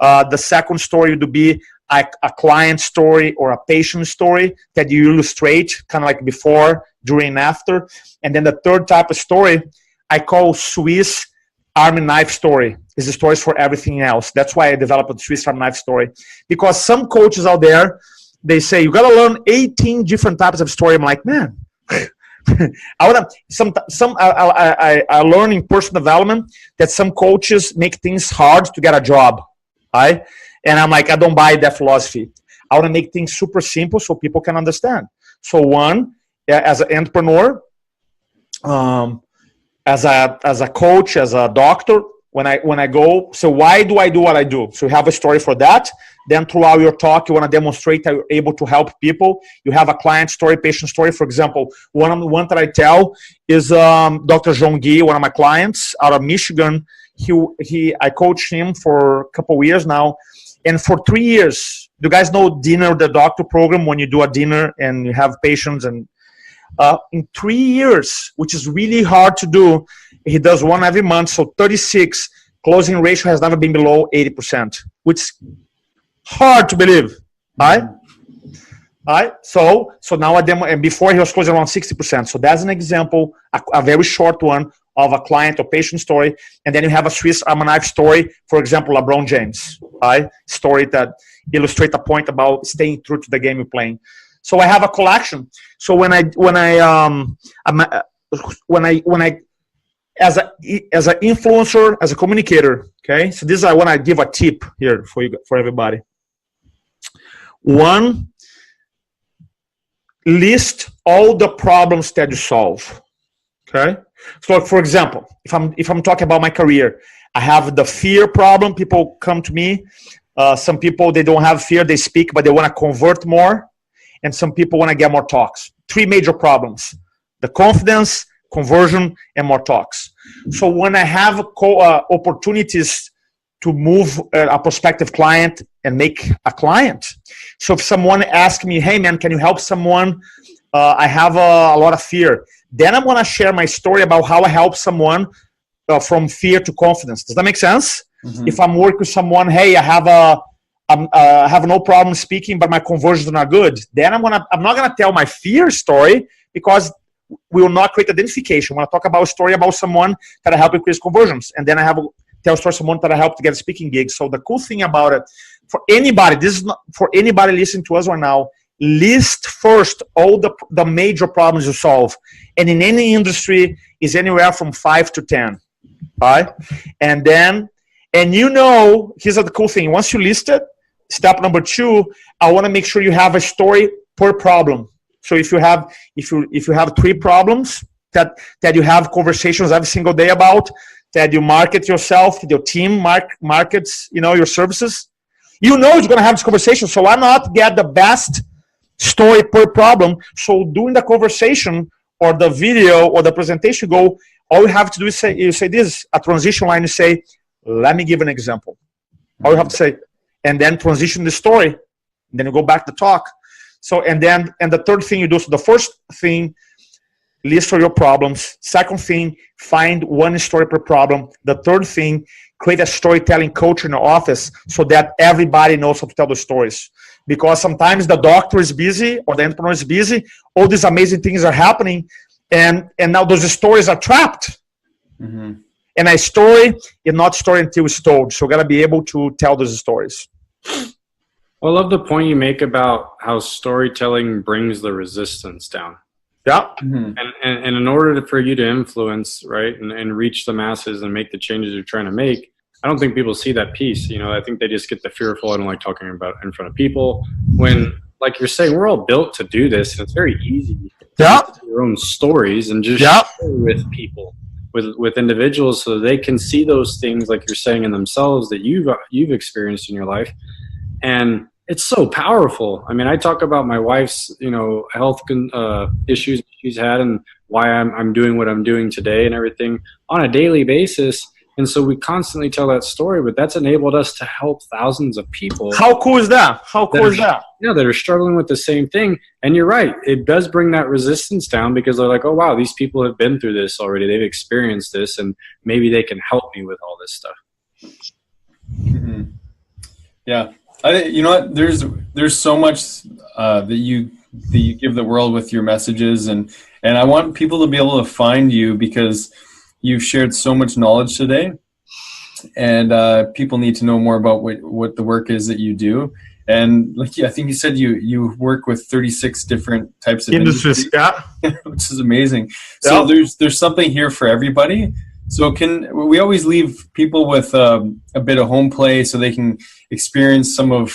The second story would be a client story or a patient story that you illustrate, kind of like before, during, and after. And then the third type of story, I call Swiss Army knife story. Is the stories for everything else. That's why I developed the Swiss Army knife story. Because some coaches out there, they say, you got to learn 18 different types of story. I'm like, man, I learn in personal development that some coaches make things hard to get a job. Right? And I'm like, I don't buy that philosophy. I want to make things super simple so people can understand. So one, as an entrepreneur, as a coach, as a doctor, when I go, so why do I do what I do? So you have a story for that. Then throughout your talk, you want to demonstrate that you're able to help people. You have a client story, patient story. For example, one that I tell is Dr. John Gee, one of my clients out of Michigan. I coached him for a couple of years now. And for 3 years, do you guys know Dinner the Doctor program, when you do a dinner and you have patients? And in 3 years, which is really hard to do, he does one every month. So 36, closing ratio has never been below 80%, which is hard to believe, right? Right? So now I demo, and before he was closing around 60%. So that's an example, a very short one of a client or patient story. And then you have a Swiss Army knife story, for example, LeBron James, right? Story that illustrates a point about staying true to the game you're playing. So I have a collection. So when I as an influencer, as a communicator, okay. So this I want to give a tip here for everybody. One, list all the problems that you solve. Okay. So for example, if I'm talking about my career, I have the fear problem. People come to me. Some people, they don't have fear, they speak, but they want to convert more. And some people want to get more talks. 3 major problems: the confidence, conversion, and more talks. So when I have opportunities to move a prospective client and make a client. So if someone asks me, hey man, can you help someone? I have a lot of fear. Then I'm going to share my story about how I help someone from fear to confidence. Does that make sense? Mm-hmm. If I'm working with someone, hey, I have no problem speaking, but my conversions are not good. Then I'm not gonna tell my fear story, because we will not create identification. When I talk about a story about someone that I help increase conversions, and then I tell a story someone that I help to get a speaking gig. So the cool thing about it, for anybody, this is not for anybody listening to us right now. List first all the major problems you solve, and in any industry is anywhere from 5 to 10. All right, and then. And here's the cool thing. Once you list it, step number 2, I want to make sure you have a story per problem. So if you have 3 problems that you have conversations every single day about, that you market yourself, your team markets, your services, you're going to have this conversation. So why not get the best story per problem? So during the conversation or the video or the presentation, all you have to do is you say this, a transition line, you say, let me give an example. All you have to say, and then transition the story, and then you go back to talk. So, and the third thing you do, so the first thing, list all your problems. Second thing, find one story per problem. The third thing, create a storytelling culture in the office so that everybody knows how to tell the stories. Because sometimes the doctor is busy or the entrepreneur is busy, all these amazing things are happening, and now those stories are trapped. Mm-hmm. And a story is not story until it's told. So you got to be able to tell those stories. I love the point you make about how storytelling brings the resistance down. Yeah. Mm-hmm. And in order for you to influence, right, and reach the masses and make the changes you're trying to make, I don't think people see that piece. You know, I think they just get the fearful. I don't like talking about in front of people. When, like you're saying, we're all built to do this, and it's very easy to tell your own stories and just share with people, with individuals, so they can see those things, like you're saying, in themselves that you've experienced in your life. And it's so powerful. I mean, I talk about my wife's, you know, health issues she's had and why I'm doing what I'm doing today and everything on a daily basis. And so we constantly tell that story, but that's enabled us to help thousands of people. How cool is that? How cool is that? Yeah, that are struggling with the same thing. And you're right. It does bring that resistance down, because they're like, oh, wow, these people have been through this already. They've experienced this, and maybe they can help me with all this stuff. Mm-hmm. Yeah. You know what? There's so much that you give the world with your messages, and I want people to be able to find you, because you've shared so much knowledge today, and people need to know more about what the work is that you do. And like, I think you said you work with 36 different types of industries, which is amazing. So there's something here for everybody. So we always leave people with a bit of home play, so they can experience some of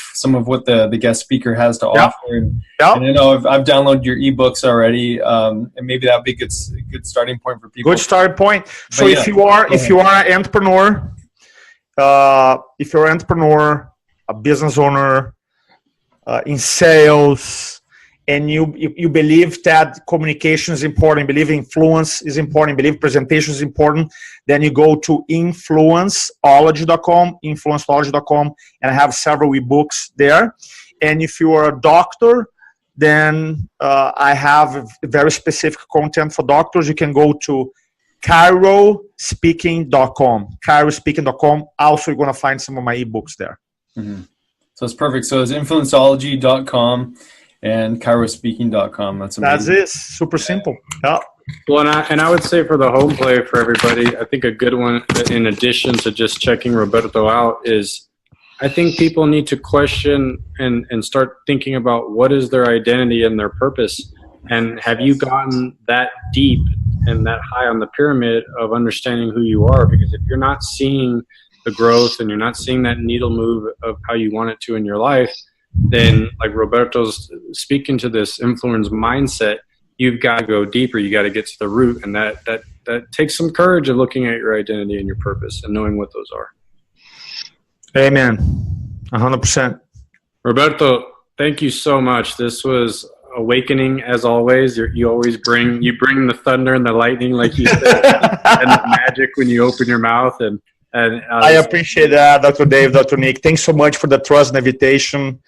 what the guest speaker has to offer. And I know I've downloaded your ebooks already, and maybe that would be a good starting point for people. Good starting point. So if you are an entrepreneur, if you're an entrepreneur, a business owner, in sales, and you believe that communication is important, believe influence is important, believe presentation is important, then you go to influenceology.com, and I have several ebooks there. And if you are a doctor, then I have very specific content for doctors. You can go to kairospeaking.com. Also, you're going to find some of my ebooks there. Mm-hmm. So it's perfect. So it's influenceology.com and kairospeaking.com. That's amazing. That's it. Super simple. Yeah. Well, and I would say for the home play for everybody, I think a good one, in addition to just checking Roberto out, is I think people need to question and start thinking about what is their identity and their purpose. And have you gotten that deep and that high on the pyramid of understanding who you are? Because if you're not seeing the growth and you're not seeing that needle move of how you want it to in your life, then, like Roberto's speaking to this influence mindset, you've got to go deeper. You got to get to the root, and that takes some courage of looking at your identity and your purpose and knowing what those are. Amen. 100%. Roberto, thank you so much. This was awakening as always. You always bring the thunder and the lightning, like you said, and the magic when you open your mouth. And I appreciate that, Dr. Dave, Dr. Nick. Thanks so much for the trust and invitation.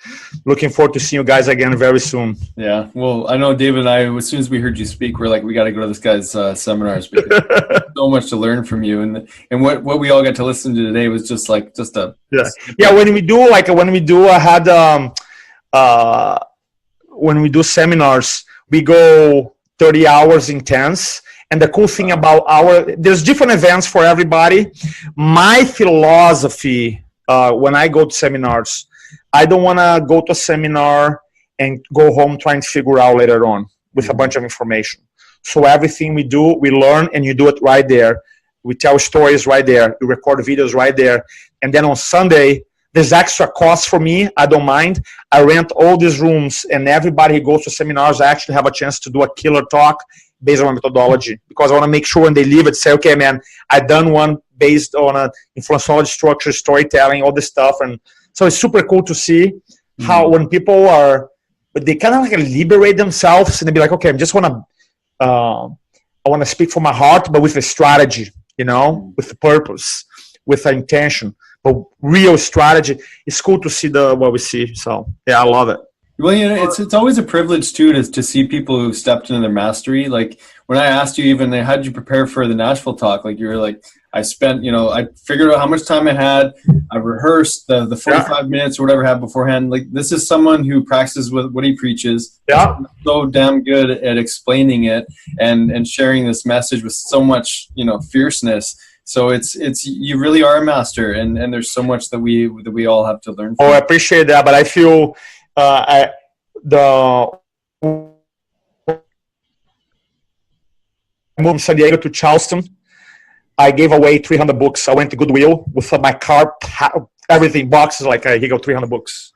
Looking forward to seeing you guys again very soon. Yeah. Well, I know David and I, as soon as we heard you speak, we're like, we got to go to this guy's seminars, because there's so much to learn from you. And what we all got to listen to today was just a when we do seminars, we go 30 hours intense. And the cool thing about there's different events for everybody. My philosophy, when I go to seminars, I don't want to go to a seminar and go home trying to figure out later on with a bunch of information. So everything we do, we learn, and you do it right there. We tell stories right there. We record videos right there. And then on Sunday, there's extra cost for me. I don't mind. I rent all these rooms, and everybody who goes to seminars, I actually have a chance to do a killer talk based on my methodology, because I want to make sure when they leave it, say, okay, man, I've done one based on a influenceology structure, storytelling, all this stuff. And so it's super cool to see how when people they kind of like liberate themselves, and they be like, okay, I want to speak from my heart, but with a strategy, with a purpose, with an intention, but real strategy. It's cool to see what we see. So yeah, I love it. Well, it's always a privilege too to see people who've stepped into their mastery. Like when I asked you, even how did you prepare for the Nashville talk? Like you were like, I spent, I figured out how much time I had. I rehearsed the 45 minutes or whatever I had beforehand. Like this is someone who practices with what he preaches. Yeah, so damn good at explaining it and sharing this message with so much fierceness. So it's you really are a master, and there's so much that we all have to learn from. Oh, I appreciate that, but I feel. Moved from San Diego to Charleston. I gave away 300 books. I went to Goodwill with my car, everything, boxes, like here go 300 books.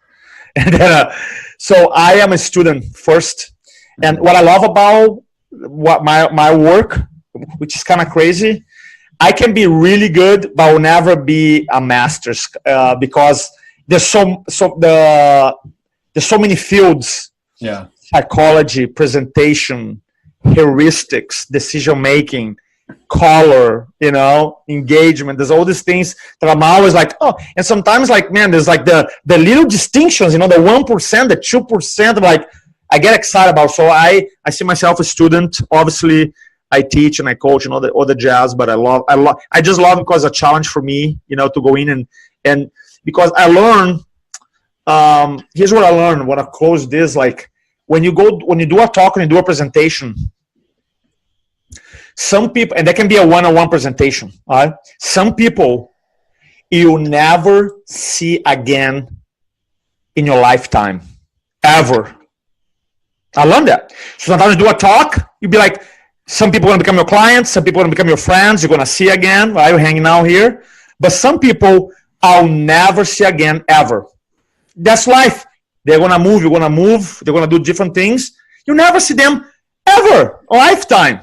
And then, so I am a student first. And what I love about my work, which is kind of crazy, I can be really good, but will never be a master's because there's so many fields. Yeah. Psychology, presentation, heuristics, decision making, color, engagement. There's all these things that I'm always like, oh, and sometimes like, man, there's like the little distinctions, the 1%, the 2%, like I get excited about. So I see myself a student. Obviously, I teach and I coach and all the jazz, but I just love it because it's a challenge for me, to go in and because I learn. Here's what I learned when I close this, like when you do a talk and you do a presentation, some people, and that can be a one-on-one presentation, all right? Some people you'll never see again in your lifetime, ever. I learned that. So sometimes you do a talk, you'll be like, some people are going to become your clients, some people are going to become your friends, you're going to see again, right? You're hanging out here. But some people I'll never see again, ever. That's life. They're going to move, you're going to move, they're going to do different things. You never see them ever, a lifetime.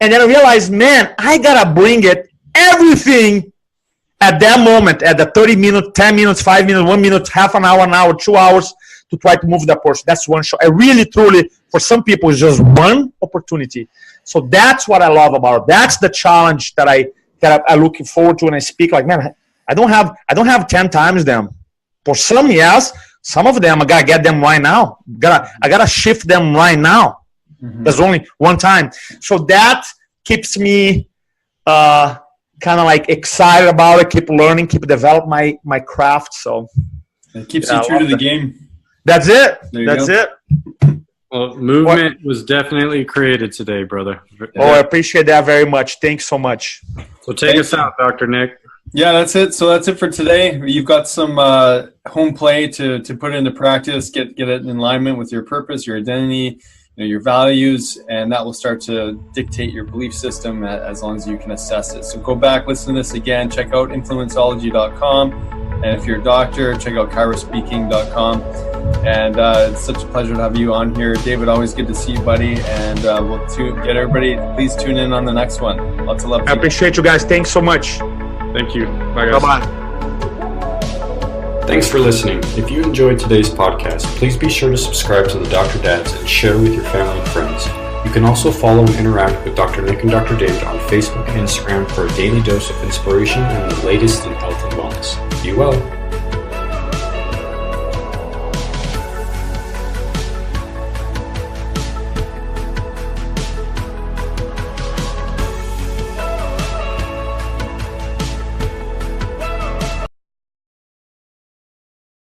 And then I realized, man, I got to bring it, everything at that moment, at the 30 minutes, 10 minutes, 5 minutes, 1 minute, half an hour, 2 hours to try to move that person. That's one shot. I really, truly, for some people, it's just one opportunity. So that's what I love about it. That's the challenge that I looking forward to when I speak. Like, man, I don't have 10 times them. For some, yes. Some of them, I got to get them right now. I got to shift them right now. Mm-hmm. There's only one time. So that keeps me kind of like excited about it, keep learning, keep develop my craft. So it keeps you true to the game. That's it. That's it. Well, movement was definitely created today, brother. Oh, I appreciate that very much. Thanks so much. So take us out, Dr. Nick. Yeah, that's it. So that's it for today. You've got some home play to put into practice, get it in alignment with your purpose, your identity, your values, and that will start to dictate your belief system as long as you can assess it. So go back, listen to this again, check out influenceology.com, and if you're a doctor, check out chiroSpeaking.com. And it's such a pleasure to have you on here, David. Always good to see you, buddy. And we'll get everybody. Please tune in on the next one. Lots of love. I appreciate you guys. Thanks so much. Thank you. Bye, guys. Bye-bye. Thanks for listening. If you enjoyed today's podcast, please be sure to subscribe to the Dr. Dads and share with your family and friends. You can also follow and interact with Dr. Nick and Dr. David on Facebook and Instagram for a daily dose of inspiration and the latest in health and wellness. Be well.